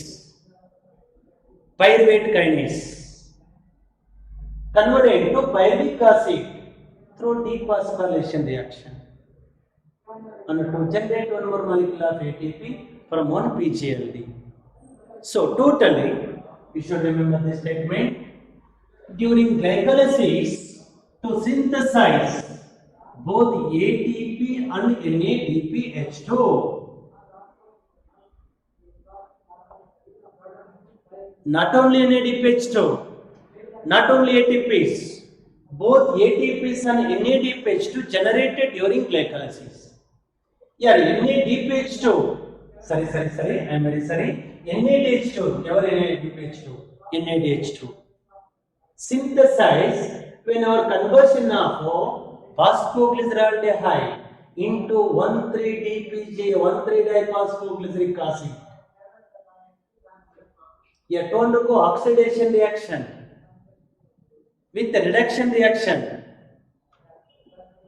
converted to pyruvic acid through dephosphorylation reaction, and to generate one more molecule of ATP from 1-PGLD. So totally, you should remember this statement. During glycolysis, to synthesize both ATP and NADPH2, not only NADPH2, not only ATPs, both ATPs and NADPH2 generated during glycolysis. Yeah, NADPH2, sorry, I am very sorry. NADH2, never NADH2. Synthesized when our conversion of phosphoglyceraldehyde into 1,3-DPG, 1,3-diphosphoglyceric acid. You have to undergo oxidation reaction with the reduction reaction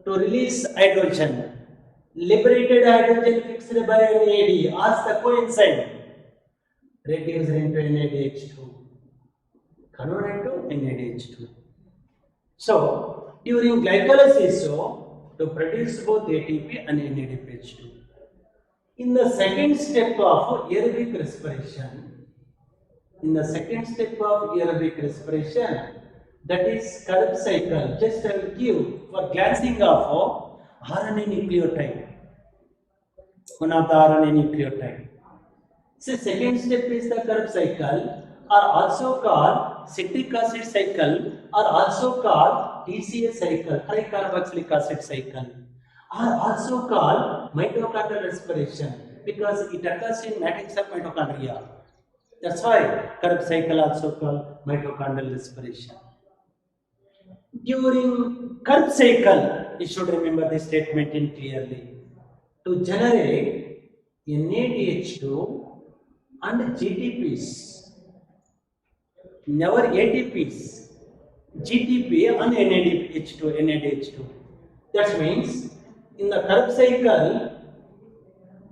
to release hydrogen. Liberated hydrogen fixed by NAD as the coenzyme reduced into NADH2, converted to NADH2. So, during glycolysis, to produce both ATP and NADPH2. In the second step of aerobic respiration, that is Krebs cycle. Just I will give for glancing of RNA nucleotide. One of the RNA nucleotide. So second step is the Krebs cycle, or also called citric acid cycle, or also called TCA cycle, tricarboxylic acid cycle, or also called mitochondrial respiration because it occurs in matrix of mitochondria. That's why Krebs cycle also called mitochondrial respiration. During Krebs cycle, you should remember this statement in clearly. To generate NADH2 and GTPs, never ATPs, GTP and NADH2. That means in the Krebs cycle,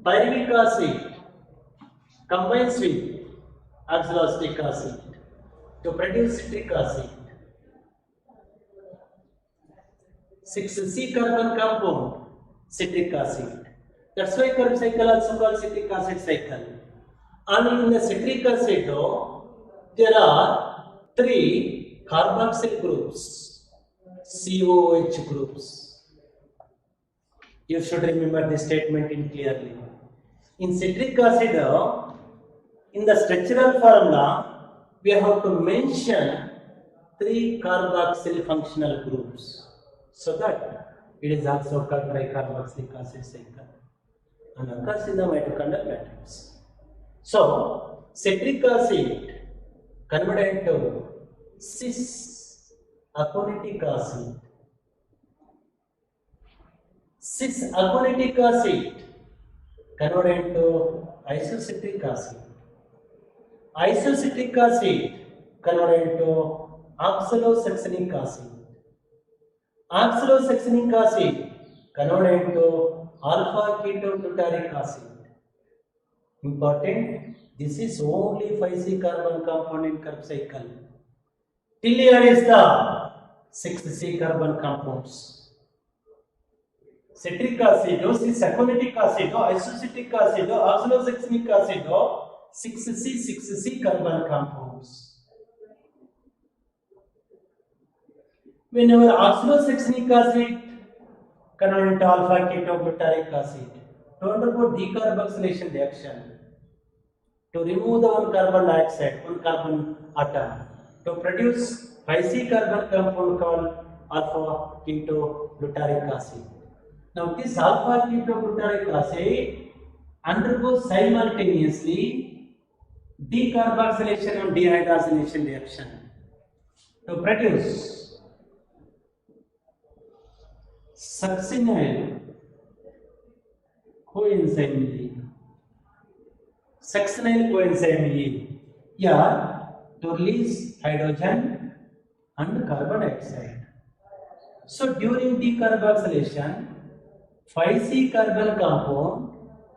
pyruvic acid combines with oxaloacetic acid to produce citric acid. 6C carbon compound, citric acid. That's why Krebs cycle also called citric acid cycle. And in the citric acid, there are 3 carboxyl groups, COOH groups. You should remember this statement in clearly. In citric acid, in the structural formula, we have to mention 3 carboxyl functional groups. So that it is also called tricarboxylic acid cycle and occurs in the mitochondrial matrix. So, citric acid converted into cis-aconitic acid. Cis-aconitic acid converted into isocitric acid. Isocitric acid converted into oxalosuccinic acid. Oxalosuccinic acid converted into alpha ketoglutaric acid. Important, this is only 5C carbon compound in Krebs cycle. Till here is the 6C carbon compounds. Citric acid, cis-aconic acid, isocitric acid, oxalosuccinic acid, 6C carbon compounds. Whenever oxalosuccinic acid converted into alpha ketoglutaric acid to undergo decarboxylation reaction to remove the one carbon dioxide, one carbon atom to produce 5C carbon compound called alpha ketoglutaric acid. Now this alpha ketoglutaric acid undergoes simultaneously decarboxylation and dehydrogenation reaction to produce succinyl coenzyme E. Succinyl coenzyme E. Yeah, to release hydrogen and carbon dioxide. So during decarboxylation, 5C carbon compound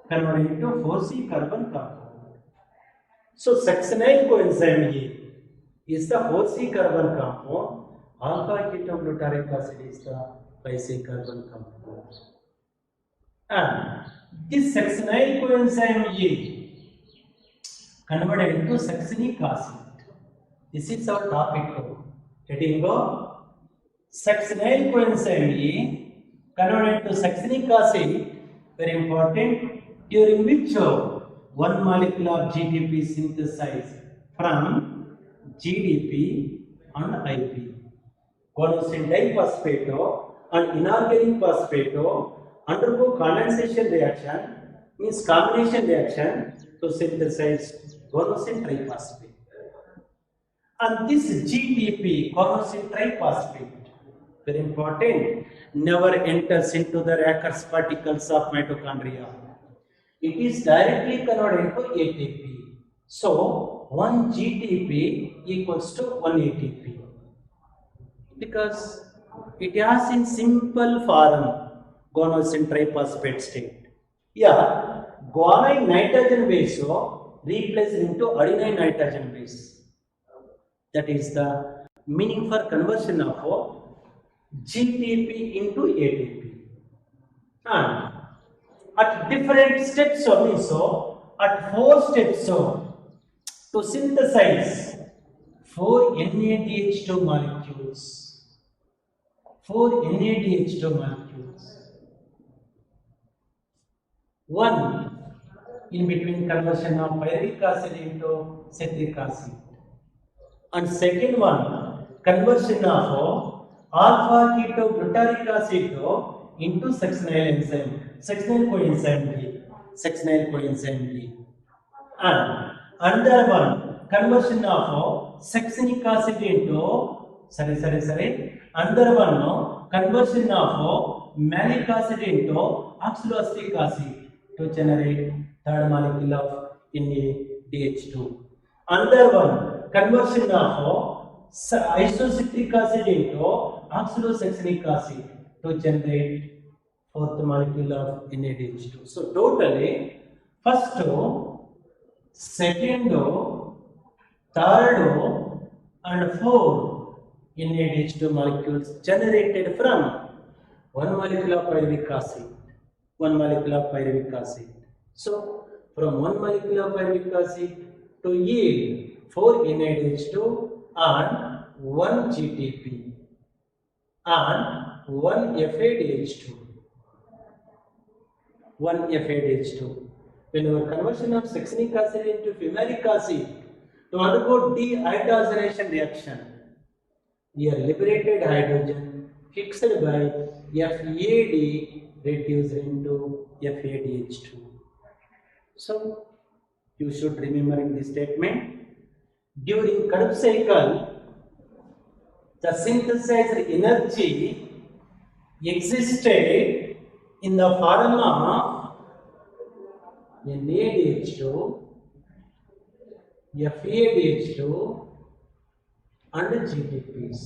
converted into 4C carbon compound. So succinyl coenzyme E is the 4C carbon compound. Alpha ketoglutaric acid is the 5C carbon compound. And this succinyl coenzyme E converted into succinic acid. This is our topic 2. Heading go. Succinyl coenzyme E converted to succinic acid, very important, during which one molecule of GDP synthesized from GDP and IP. Guanosine diphosphate and inorganic phosphate undergo condensation reaction, means combination reaction to synthesize guanosine triphosphate. And this GDP, guanosine triphosphate, very important, never enters into the Racker's particles of mitochondria. It is directly converted into ATP. So, 1 GTP equals to 1 ATP. Because it has in simple form guanosine triphosphate state. Yeah, guanine nitrogen base replaced into adenine nitrogen base. That is the meaning for conversion of GTP into ATP. And at different steps only. So at 4 steps to synthesize 4 NADH2 molecules. 4 NADH2 molecules. One in between conversion of pyruvic acid into citric acid. And second one, conversion of alpha ketoglutarate acid into succinyl enzyme, succinyl coenzyme B, succinyl coenzyme B. And another one, conversion of succinic acid into, another one, conversion of malic acid into oxaloacetic acid to generate third molecule of NADH2. Another one, conversion of isocitric acid into oxalosuccinic acid to generate fourth molecule of NADH2. So totally, first, second, third, and fourth NADH2 molecules generated from one molecule of pyruvic acid. One molecule of pyruvic acid. So from one molecule of pyruvic acid to yield 4 NADH2 and 1 GTP and 1 FADH2. 1 FADH2. When our conversion of succinic acid into fumaric acid to undergo dehydrogenation reaction, here liberated hydrogen fixed by FAD reduced into FADH2. So you should remember in this statement, during Krebs cycle, the synthesized energy existed in the form of NADH2, FADH2 and GTPs.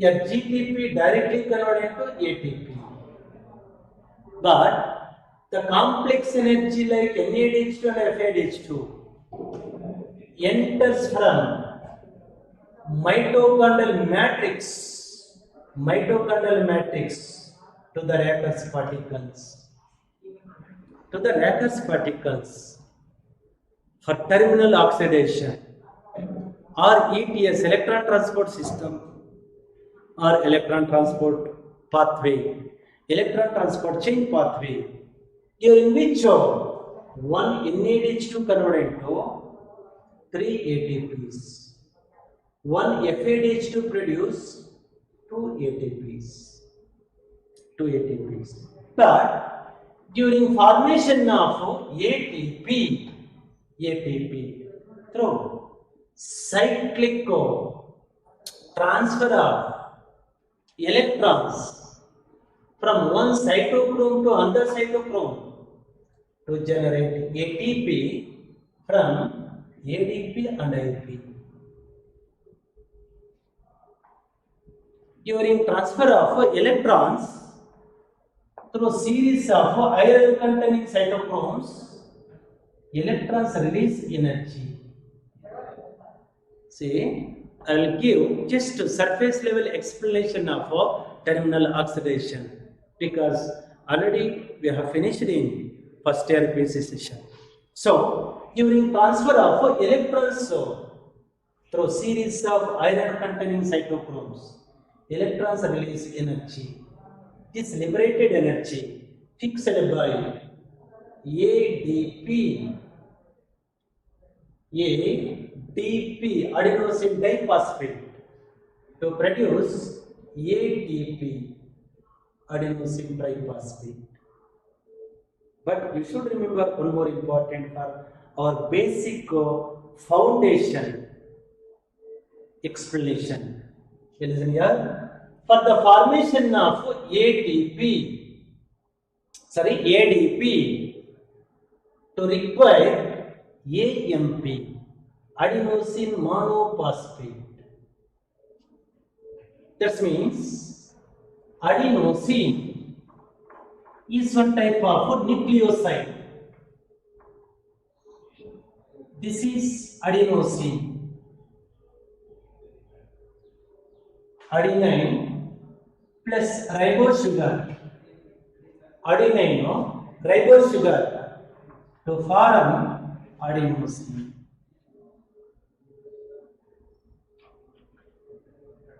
A GTP directly converted into ATP. But the complex energy like NADH2 and FADH2 enters from mitochondrial matrix to the Raker's particles for terminal oxidation or ETS, electron transport system, or electron transport pathway, electron transport chain pathway, during which one NADH2 converted into 3 ATPs, one FADH2 produce 2 ATPs. But during formation of ATP through cyclic transfer of electrons from one cytochrome to another cytochrome to generate ATP from ADP and IP. During transfer of electrons through series of iron containing cytochromes, electrons release energy. See, I will give just a surface level explanation of terminal oxidation because already we have finished in first year basic session. So, during transfer of electrons through series of iron containing cytochromes, electrons release energy. This liberated energy fixed by ADP, adenosine diphosphate, to produce ATP, adenosine triphosphate. But you should remember one more important for our basic foundation explanation. Listen here. For the formation of ADP, to require AMP, adenosine monophosphate. That means adenosine is one type of nucleoside. This is adenosine. Adenine plus ribose sugar adenine ribose sugar to form adenosine.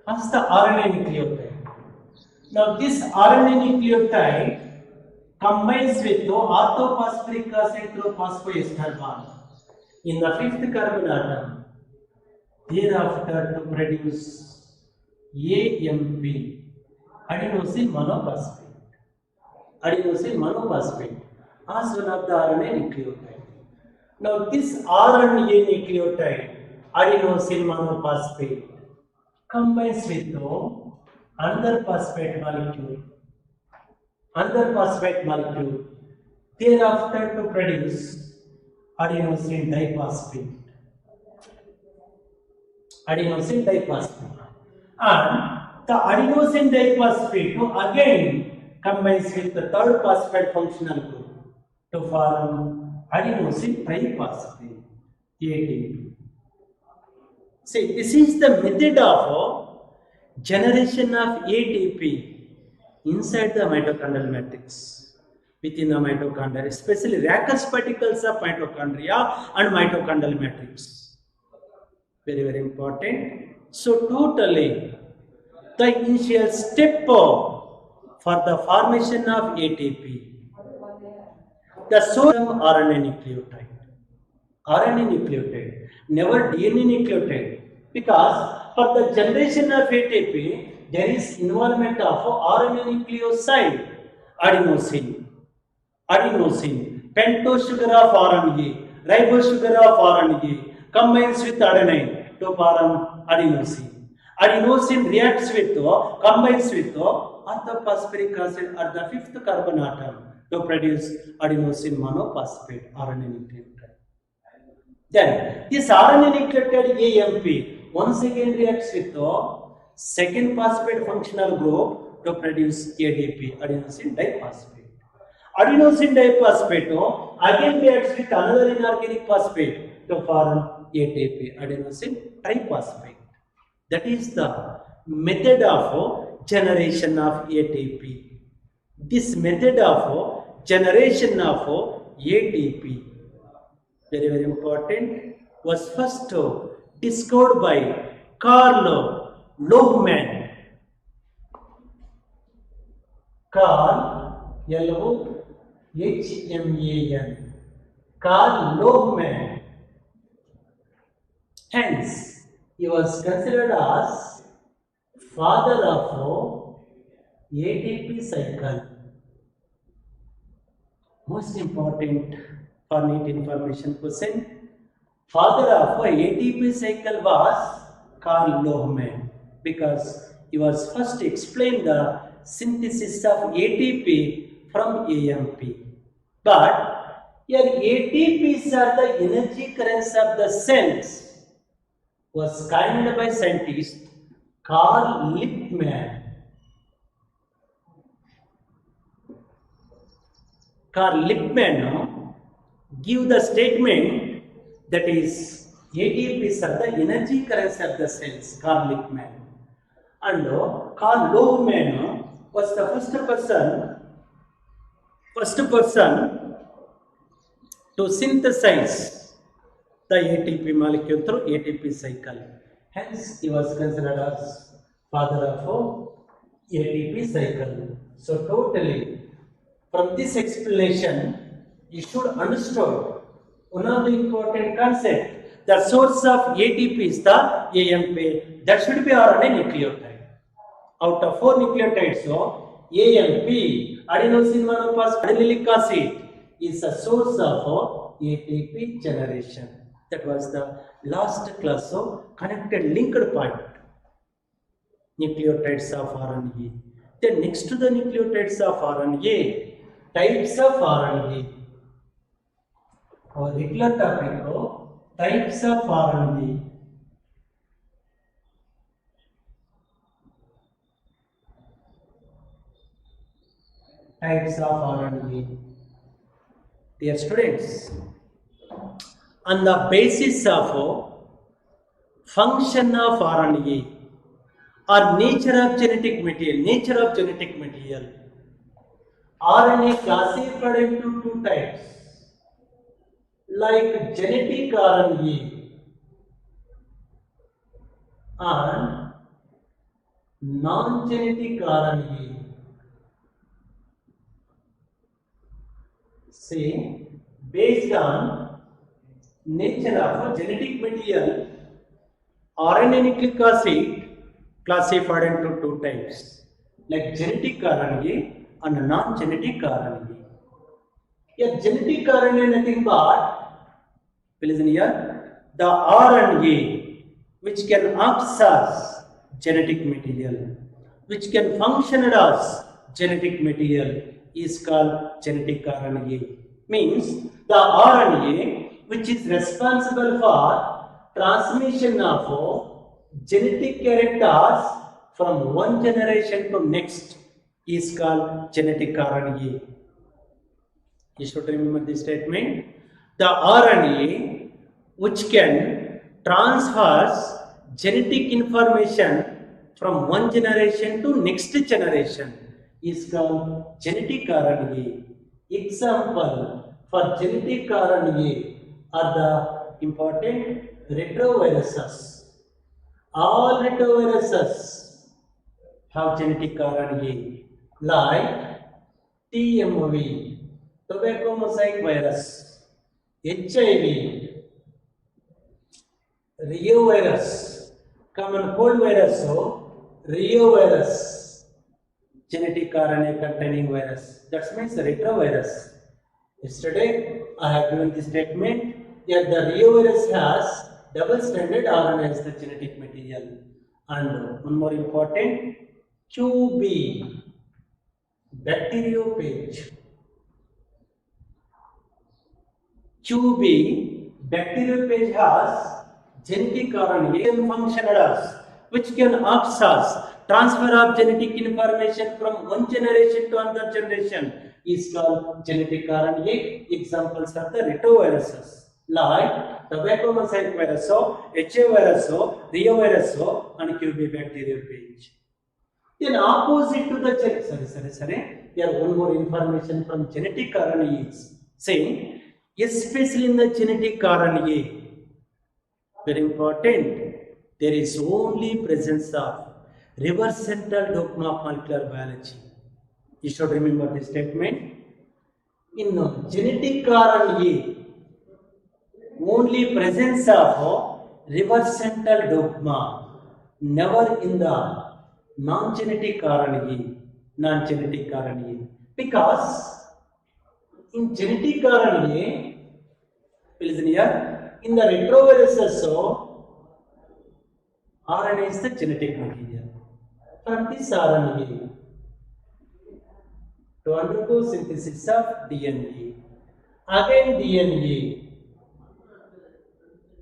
That's the RNA nucleotide. Now this RNA nucleotide combines with the orthophosphoric acid through phosphoester bond in the fifth carbon atom. Thereafter to produce AMP, adenosine monophosphate. Adenosine monophosphate as one of the RNA nucleotide. Now this RNA nucleotide, adenosine monophosphate, combines with another phosphate molecule. Thereafter to produce adenosine diphosphate. And the adenosine diphosphate again combines with the third phosphate functional group to form adenosine triphosphate, ATP. See, this is the method of generation of ATP inside the mitochondrial matrix, within the mitochondria, especially Rackus particles of mitochondria and mitochondrial matrix. Very, very important. So, totally, the initial step for the formation of ATP, the source of RNA nucleotide, never DNA nucleotide, because for the generation of ATP, there is involvement of RNA nucleoside, adenosine, pentose sugar of RNA, ribose sugar of RNA, combines with adenine to form adenosine. Adenosine reacts with, combines with orthophosphoric acid at the fifth carbon atom to produce adenosine monophosphate RNA nucleotide. Then this RNA nucleotide AMP once again reacts with second phosphate functional group to produce ADP, adenosine diphosphate. Adenosine diphosphate again reacts with another inorganic phosphate to form ATP, adenosine triphosphate. That is the method of generation of ATP. This method of generation of ATP, very, very important, was first discovered by Carl Lohmann. Carl Lohmann. Carl Lohmann. Hence, he was considered as father of ATP cycle. Most important for NEET information question. Father of ATP cycle was Carl Lohmann, because he was first explained the synthesis of ATP from AMP. But here ATPs are the energy currents of the cells, was coined by scientist Carl Lippmann. Carl Lippmann give the statement that is ATPs are the energy currents of the cells, Carl Lippmann. And Carl Lohmann was the first person to synthesize the ATP molecule through ATP cycle. Hence, he was considered as father of ATP cycle. So, totally, from this explanation, you should understand one of the important concepts. The source of ATP is the AMP. That should be RNA nucleotide. Out of 4 nucleotides, so AMP, adenosine monophosphate adenylic acid, is a source of ATP generation. That was the last class of connected linked point. Nucleotides of RNA. Then next to the nucleotides of RNA, types of RNA. Our regular topic, types of RNA. Types of RNA. Dear students, on the basis of function of RNA or nature of genetic material, RNA classified into two types, like genetic RNA and non-genetic RNA. See, based on nature of genetic material, RNA nucleic acid classified into two types, like genetic RNA and non-genetic RNA. Here, genetic RNA nothing but, listen here, the RNA which can act as genetic material, which can function as genetic material, is called genetic RNA. Means the RNA which is responsible for transmission of genetic characters from one generation to next is called genetic RNA. You should remember this statement. The RNA which can transfer genetic information from one generation to next generation is called genetic RNA. Example for genetic RNA are the important retroviruses. All retroviruses have genetic RNA, like TMV, tobacco mosaic virus, HIV, Rio virus, common cold virus, so Rio virus, genetic RNA containing virus. That means retrovirus. Yesterday I have given the statement that the Rio virus has double-stranded RNA as the genetic material. And one more important, QB, bacteriophage. QB, bacteriophage has genetic RNA can function as, which can act as transfer of genetic information from one generation to another generation is called genetic RNA. Examples are the retroviruses, like tobacco mosaic virus, HIV virus, Rio virus, and QB bacteriophage. Then opposite to the here one more information from genetic RNA is saying, especially in the genetic RNA, very important, there is only presence of reverse central dogma of molecular biology. You should remember this statement. In genetic RNA, only presence of reverse central dogma, never in the non-genetic RNA. Because in genetic RNA, listen here, in the retroviruses, RNA is the genetic material. From this RNA to undergo synthesis of DNA. Again DNA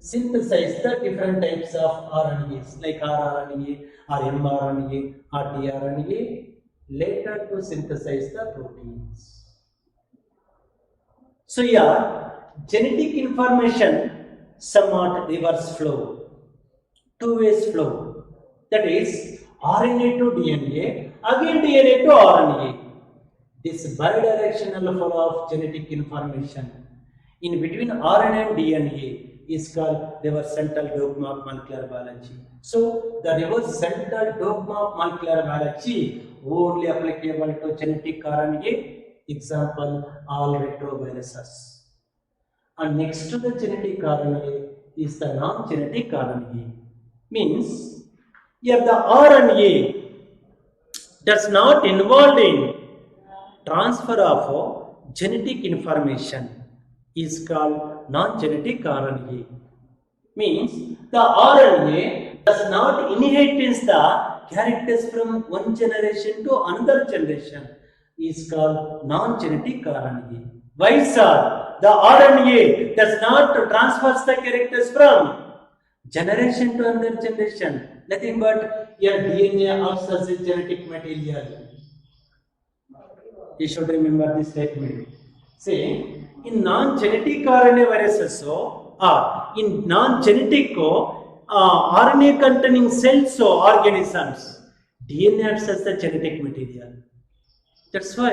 synthesize the different types of RNAs like rRNA or mRNA or tRNA later to synthesize the proteins. So here genetic information somewhat reverse flow, two-way flow, that is RNA to DNA, again DNA to RNA. This bidirectional flow of genetic information in between RNA and DNA is called reverse central dogma of molecular biology. So the reverse central dogma of molecular biology only applicable to genetic RNA. Example, all retroviruses. And next to the genetic RNA is the non-genetic RNA. Means here the RNA does not involve in transfer of genetic information is called non-genetic RNA. Means the RNA does not inherit the characters from one generation to another generation is called non-genetic RNA. Why, sir? The RNA does not transfer the characters from generation to another generation. Nothing but your DNA acts as a genetic material. You should remember this statement. Say, in non-genetic RNA viruses, in non-genetic RNA containing cells or organisms, DNA acts as the genetic material. That's why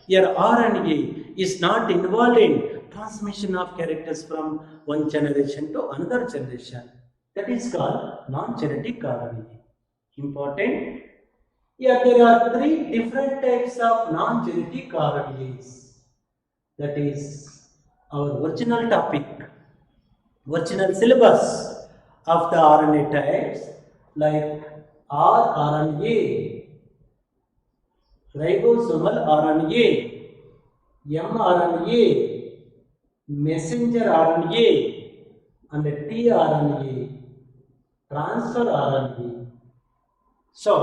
your RNA is not involved in transmission of characters from one generation to another generation. That is called non-genetic RNA. Important. Yeah, there are three different types of non-genetic RNAs. That is our original topic, original syllabus of the RNA types, like rRNA, ribosomal RNA, mRNA, messenger RNA, and tRNA, transfer RNA. So,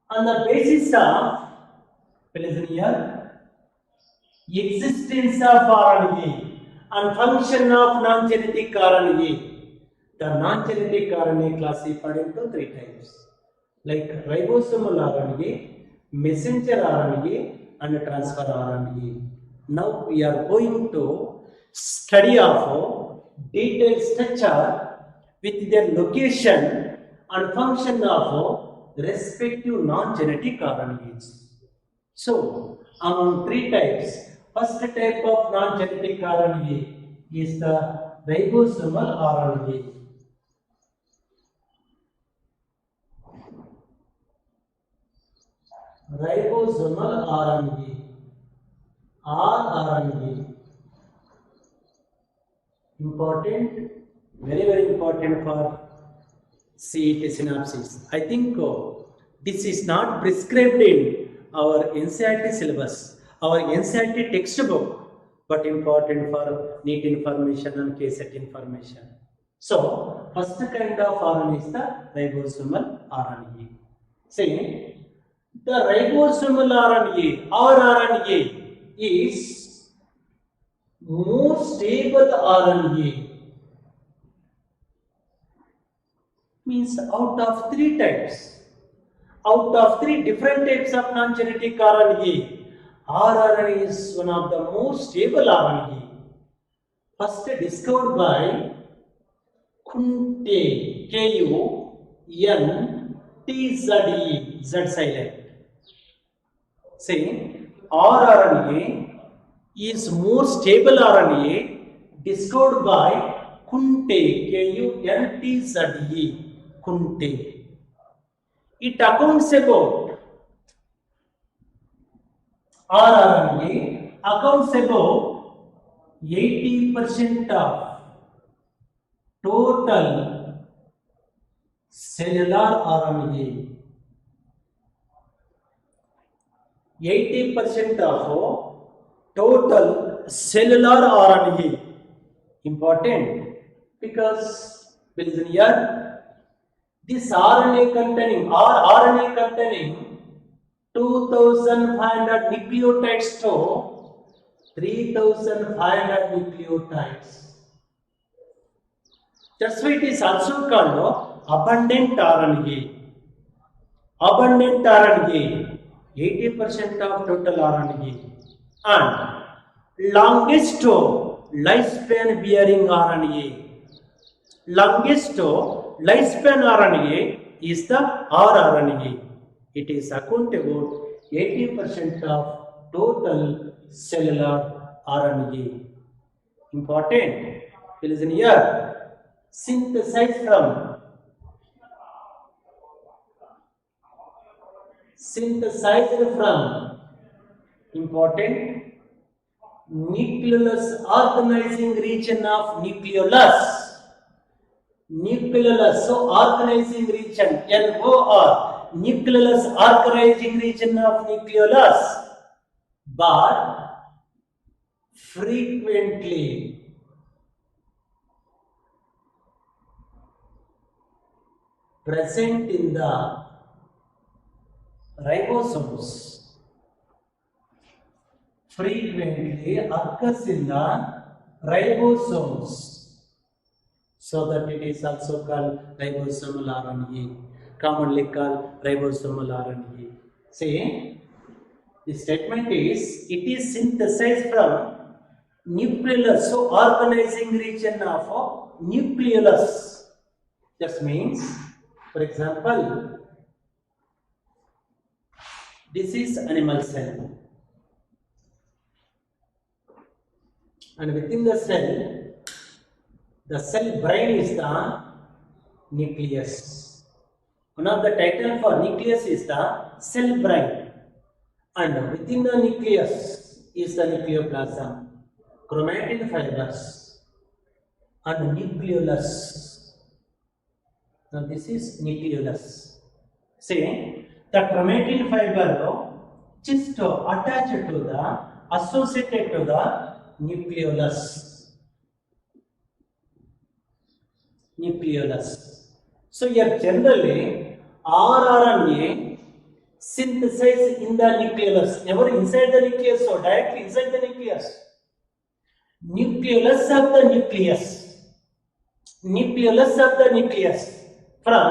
on the basis of existence of RNA and function of non-genetic RNA, the non-genetic RNA classified into three types, like ribosomal RNA, messenger RNA, and transfer RNA. Now we are going to study of detailed structure with their location and function of respective non-genetic RNAs. So, among three types, first type of non-genetic RNA is the ribosomal RNA. Ribosomal RNA, rRNA. Important, very important for CET synopsis. I think this is not prescribed in our NCERT syllabus, our NCERT textbook, but important for NEET information and KSET information. So, first kind of RNA is the ribosomal RNA. See, the ribosomal RNA or RNA is more stable RNA. Means out of three types, out of three different types of non-genetic RNA, rRNA is one of the most stable RNA. First discovered by Kunte, K-U-N-T-Z-E, Z silent. Say, rRNA is more stable RNA discovered by Kunte, K-U-N-T-Z-E, Kunte. It accounts about rRNA accounts about 80% of total cellular RNA. 80% of total cellular RNA. Important, because listen here, this RNA containing 2500 nucleotides to 3500 nucleotides. That's why it is also called abundant RNA. Abundant RNA, 80% of total RNA, and longest lifespan bearing RNA. Longest lifespan RNA is the rRNA. It is accountable 80% of total cellular RNA. Important. Listen here. Synthesized from important nucleolus organizing region of nucleolus. Nucleolus, so organizing region, NOR, nucleolus organizing region of nucleolus, but frequently present in the ribosomes. Frequently occurs in the ribosomes. So that it is also called ribosomal RNA, commonly called ribosomal RNA. See, the statement is, it is synthesized from nucleolus, so organizing region of nucleolus. That means, for example, This is animal cell. And within the cell brain is the nucleus. One of the title for nucleus is the cell brain. And within the nucleus is the nucleoplasm, chromatin fibers, and nucleolus. Now this is nucleolus. See, the chromatin fiber just attached to the, associated to the nucleolus. So here generally rRNA synthesized in the nucleolus, never inside the nucleus, so directly inside the nucleus. Nucleolus of the nucleus from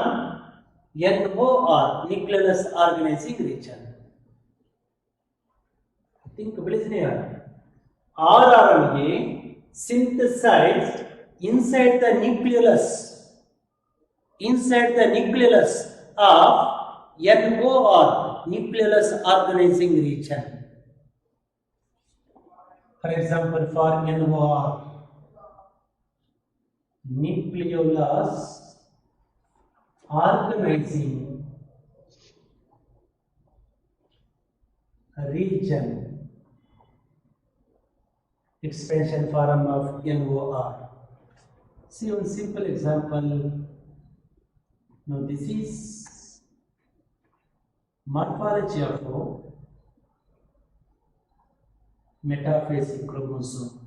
NOR, nucleolus organizing region. Think please here. rRNA synthesized inside the nucleolus of NOR, nucleolus organizing region. For example, for NOR, nucleolus organizing region, expansion form of NOR. See one simple example. Now this is morphology of metaphasic chromosome.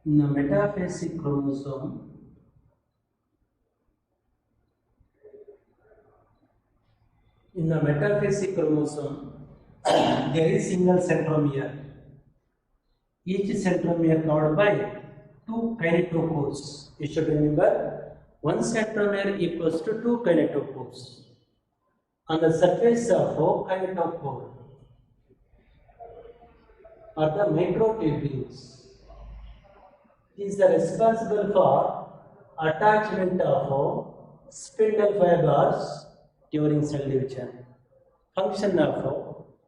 In the metaphasic chromosome, there is single centromere. Each centromere covered by 2 kinetochores. You should remember, 1 centromere equals to 2 kinetochores. On the surface of a kinetochore are the microtubules. These are responsible for attachment of spindle fibers during cell division. Function of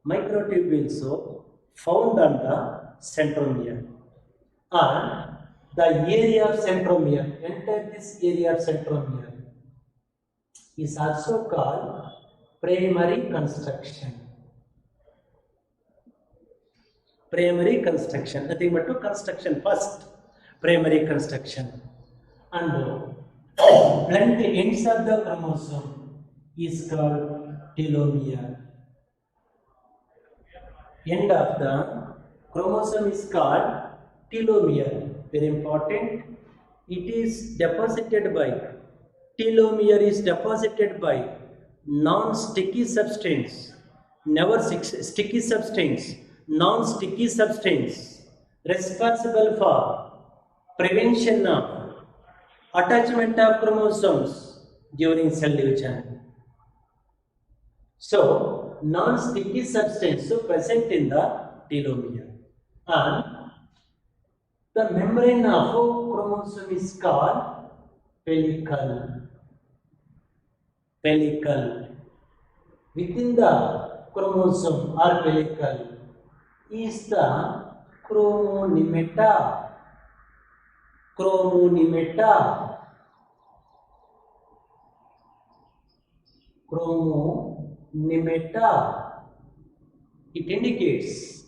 microtubules found on the centromere, and the area of centromere, enter this area of centromere, is also called primary construction. Nothing but to construction first. Primary construction. And blunt ends of the chromosome is called telomere. End of the chromosome is called telomere. Very important. It is deposited by, telomere is deposited by non-sticky substance, sticky substance, non-sticky substance responsible for prevention of attachment of chromosomes during cell division. So, non-sticky substance present in the telomere, and the membrane of chromosome is called pellicle. Within the chromosome or pellicle is the chromonimeta. It indicates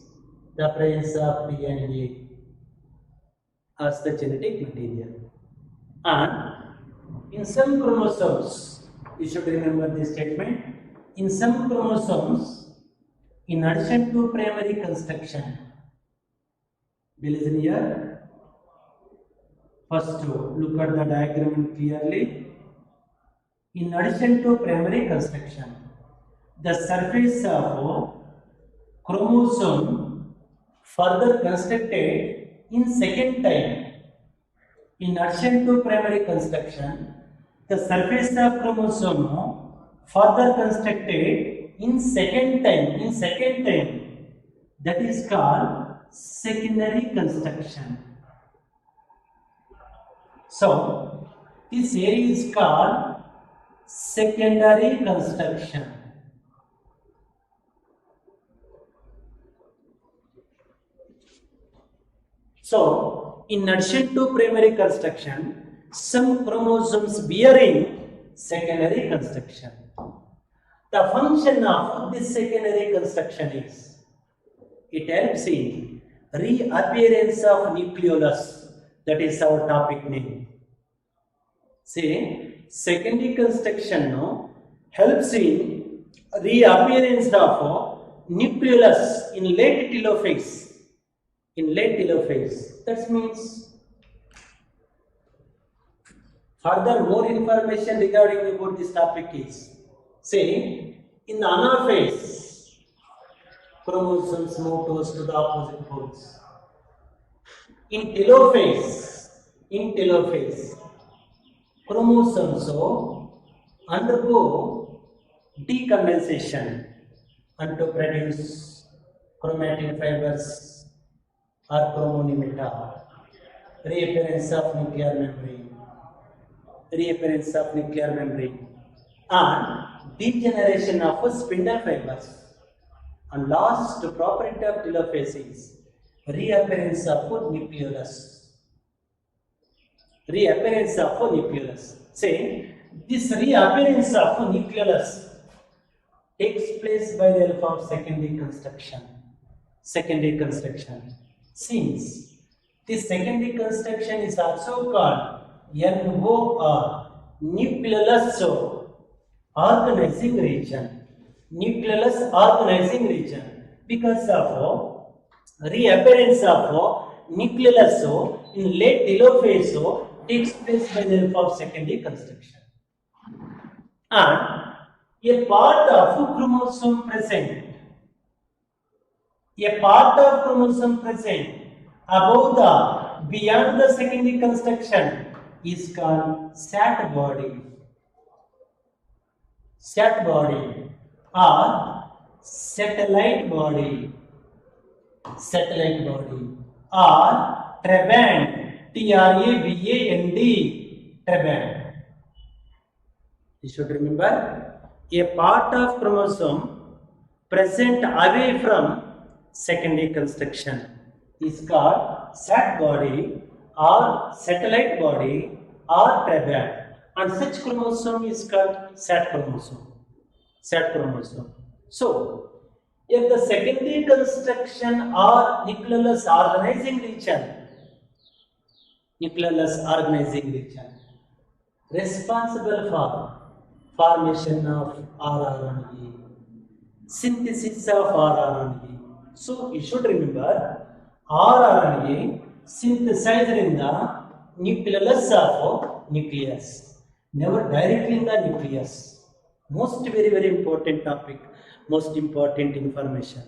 the presence of DNA as the genetic material. And in some chromosomes, you should remember this statement, in some chromosomes, in addition to primary construction, will listen here. First, look at the diagram clearly. In addition to primary construction, the surface of chromosome further constructed in second time. In addition to primary construction, the surface of chromosome further constructed in second time. That is called secondary construction. So, this area is called secondary construction. So, in addition to primary construction, some chromosomes bearing secondary construction. The function of this secondary construction is, it helps in reappearance of nucleolus. That is our topic name. See, secondary construction helps in reappearance of nucleolus in late telophase. In late telophase, that means further more information regarding about this topic is, say, in the anaphase, chromosomes move towards to the opposite poles. In telophase, chromosomes undergo decondensation and to produce chromatin fibers or chromonimeta, reappearance of nuclear membrane, and degeneration of spindle fibers. And last property of telophase is reappearance of nucleolus. Say, this reappearance of nucleolus takes place by the help of secondary construction. Since this secondary construction is also called NOR, nucleolus organizing region. Because of reappearance of nucleolus in late telophase takes place by the help of secondary construction. And a part of chromosome present above the beyond the secondary construction is called SAT body or satellite body or traband, traband. You should remember, a part of chromosome present away from secondary construction is called SAT body or satellite body or traband, and such chromosome is called SAT chromosome. So, if the secondary construction or nucleolus organizing region responsible for formation of rRNA, synthesis of rRNA. So, you should remember, rRNA synthesized in the nucleolus of nucleus, never directly in the nucleus. Most very important topic, most important information.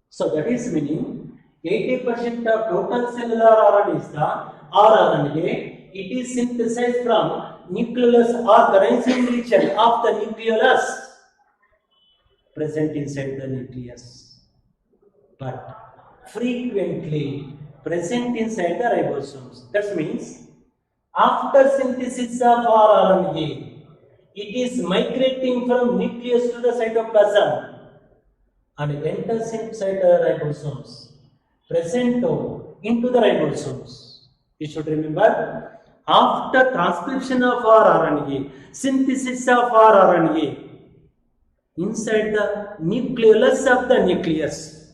So, that is meaning 80% of total cellular RNA is the rRNA. It is synthesized from nucleolus organizing region of the nucleolus present inside the nucleus, but frequently present inside the ribosomes. That means after synthesis of rRNA, it is migrating from nucleus to the cytoplasm and enters inside the ribosomes, present into the ribosomes. You should remember, after transcription of rRNA, synthesis of rRNA, inside the nucleolus of the nucleus,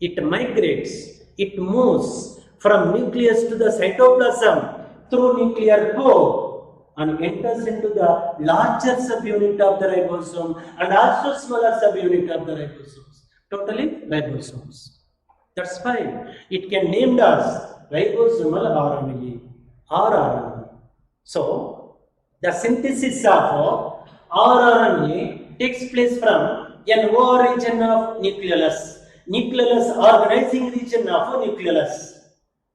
it migrates, it moves from nucleus to the cytoplasm through nuclear pore and enters into the larger subunit of the ribosome and also smaller subunit of the ribosomes, totally ribosomes. That's why it can named as ribosomal RNA, rRNA. So, the synthesis of rRNA takes place from NOR region of nucleolus organizing region of nucleolus,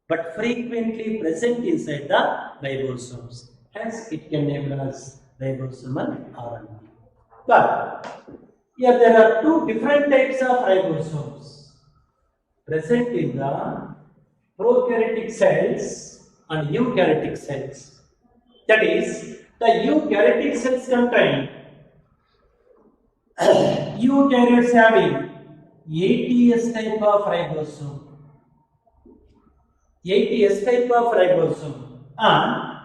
but frequently present inside the ribosomes. Hence, it can name as ribosomal RNA. But here there are two different types of ribosomes present in the prokaryotic cells and eukaryotic cells. That is, The eukaryotic cells contain eukaryotes having 80S type of ribosome. 80S type of ribosome. And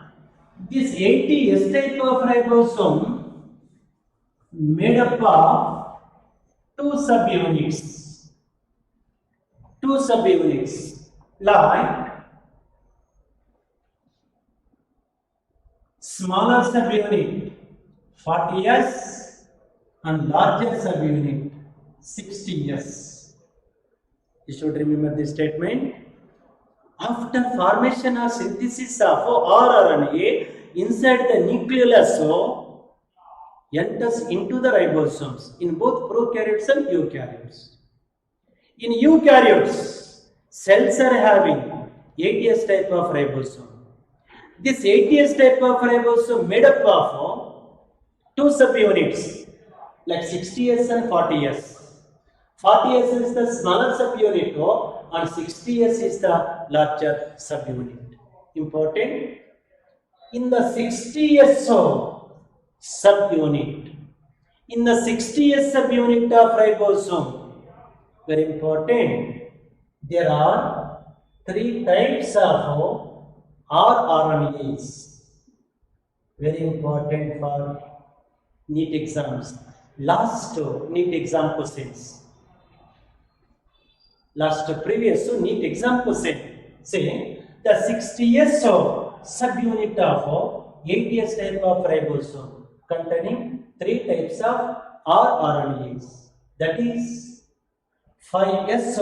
this 80S type of ribosome made up of two subunits. Two subunits like smaller subunit 40S and larger subunit 60S. You should remember this statement. After formation or synthesis of rRNA inside the nucleus enters into the ribosomes in both prokaryotes and eukaryotes. In eukaryotes, cells are having 80S type of ribosome. This 80S type of ribosome made up of two subunits like 60S and 40S. 40S is the smaller subunit and 60S is the larger subunit. Important. In the 60S subunit, of ribosome, very important, there are three types of rRNAs. Very important for NEET exams. Last NEET exam questions. Previous NEET exam question. Say the 60S subunit of 80S type of ribosome containing three types of rRNAs. That is 5S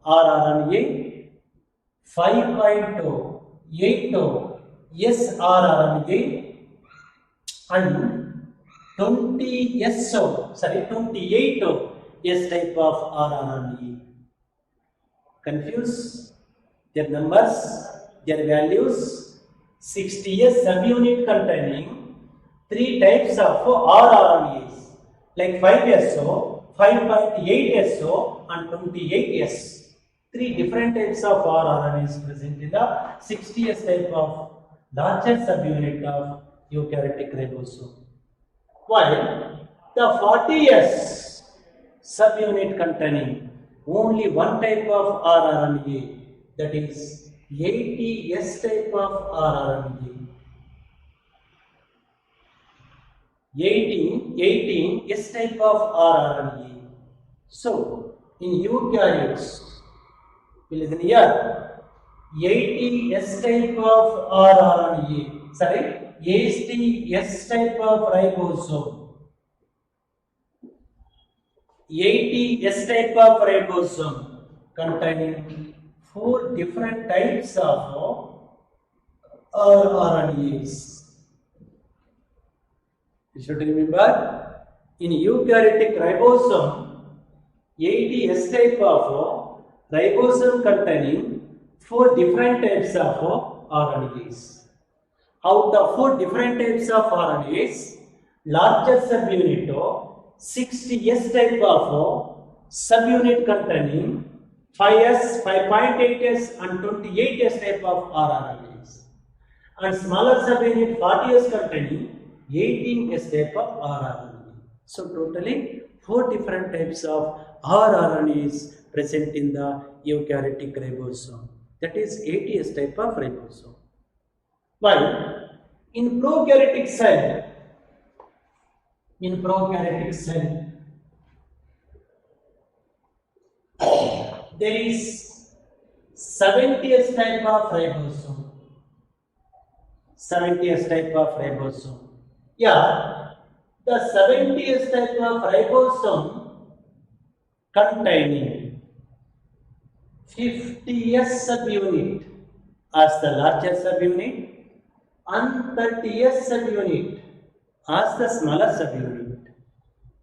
rRNA, 5.8 sRNA, and 28 S type of rRNA. Confuse their numbers, their values. 60S subunit containing three types of rRNAs like 5SO, 5.8SO and 28S. Three different types of rRNAs present in the 60S type of larger subunit of eukaryotic ribosome. While the 40S subunit containing only one type of rRNA, that is 80S type of rRNA. 18S type of rRNA. So, in eukaryotes, listen here, 80S type of rRNA, 80S type of ribosome. 80S type of ribosome containing four different types of rRNAs. You should remember, in eukaryotic ribosome, 80S type of ribosome containing four different types of RNAs. Out of four different types of RNAs, larger subunit 60S type of subunit containing 5S, 5.8S and 28S type of rRNAs, and smaller subunit 40S containing 18S type of rRNA. So totally four different types of rRNAs present in the eukaryotic ribosome. That is 80S type of ribosome. While in prokaryotic cell, there is 70S type of ribosome. 70S type of ribosome. Yeah, the 70S type of ribosome containing 50S subunit as the larger subunit and 30S subunit as the smaller subunit.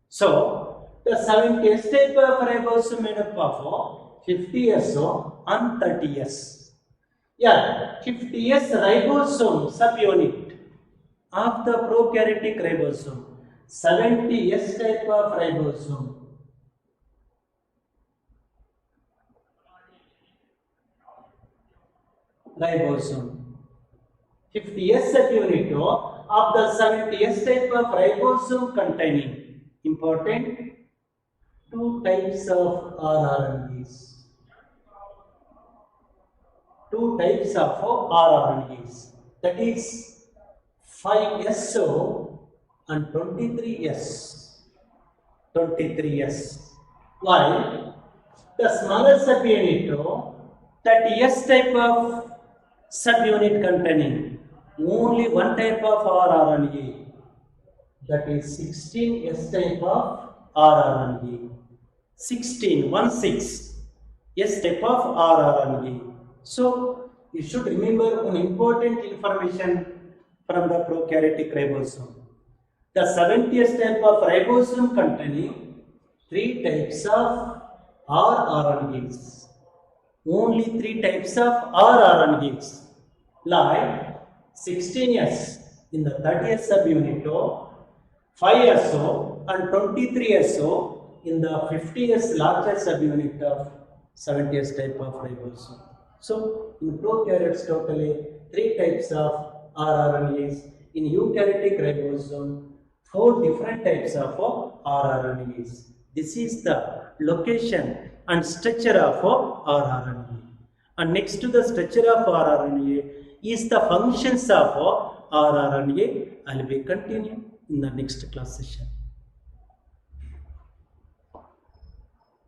So, the 70S type of ribosome made up of 50S and 30S. Yeah, 50S ribosome subunit of the prokaryotic ribosome, 70S type of ribosome. Ribosome. 50S subunit of the 70S type of ribosome containing important two types of rRNAs. Two types of rRNAs, that is 5SO and 23S. 23S. While the smaller subunit, 30S type of subunit containing only one type of rRNA, that is 16S type of rRNA. 16 S type of rRNA. So you should remember one important information from the prokaryotic ribosome. The 70S type of ribosome containing three types of rRNAs. Only three types of rRNAs, like 16S in the 30S subunit, 5SO and 23SO in the 50S larger subunit of 70S type of ribosome. So in prokaryotes totally three types of rRNAs. In eukaryotic ribosome, 4 different types of rRNAs. This is the location and structure of rRNA. And next to the structure of rRNA is the functions of rRNA. I will be continuing in the next class session.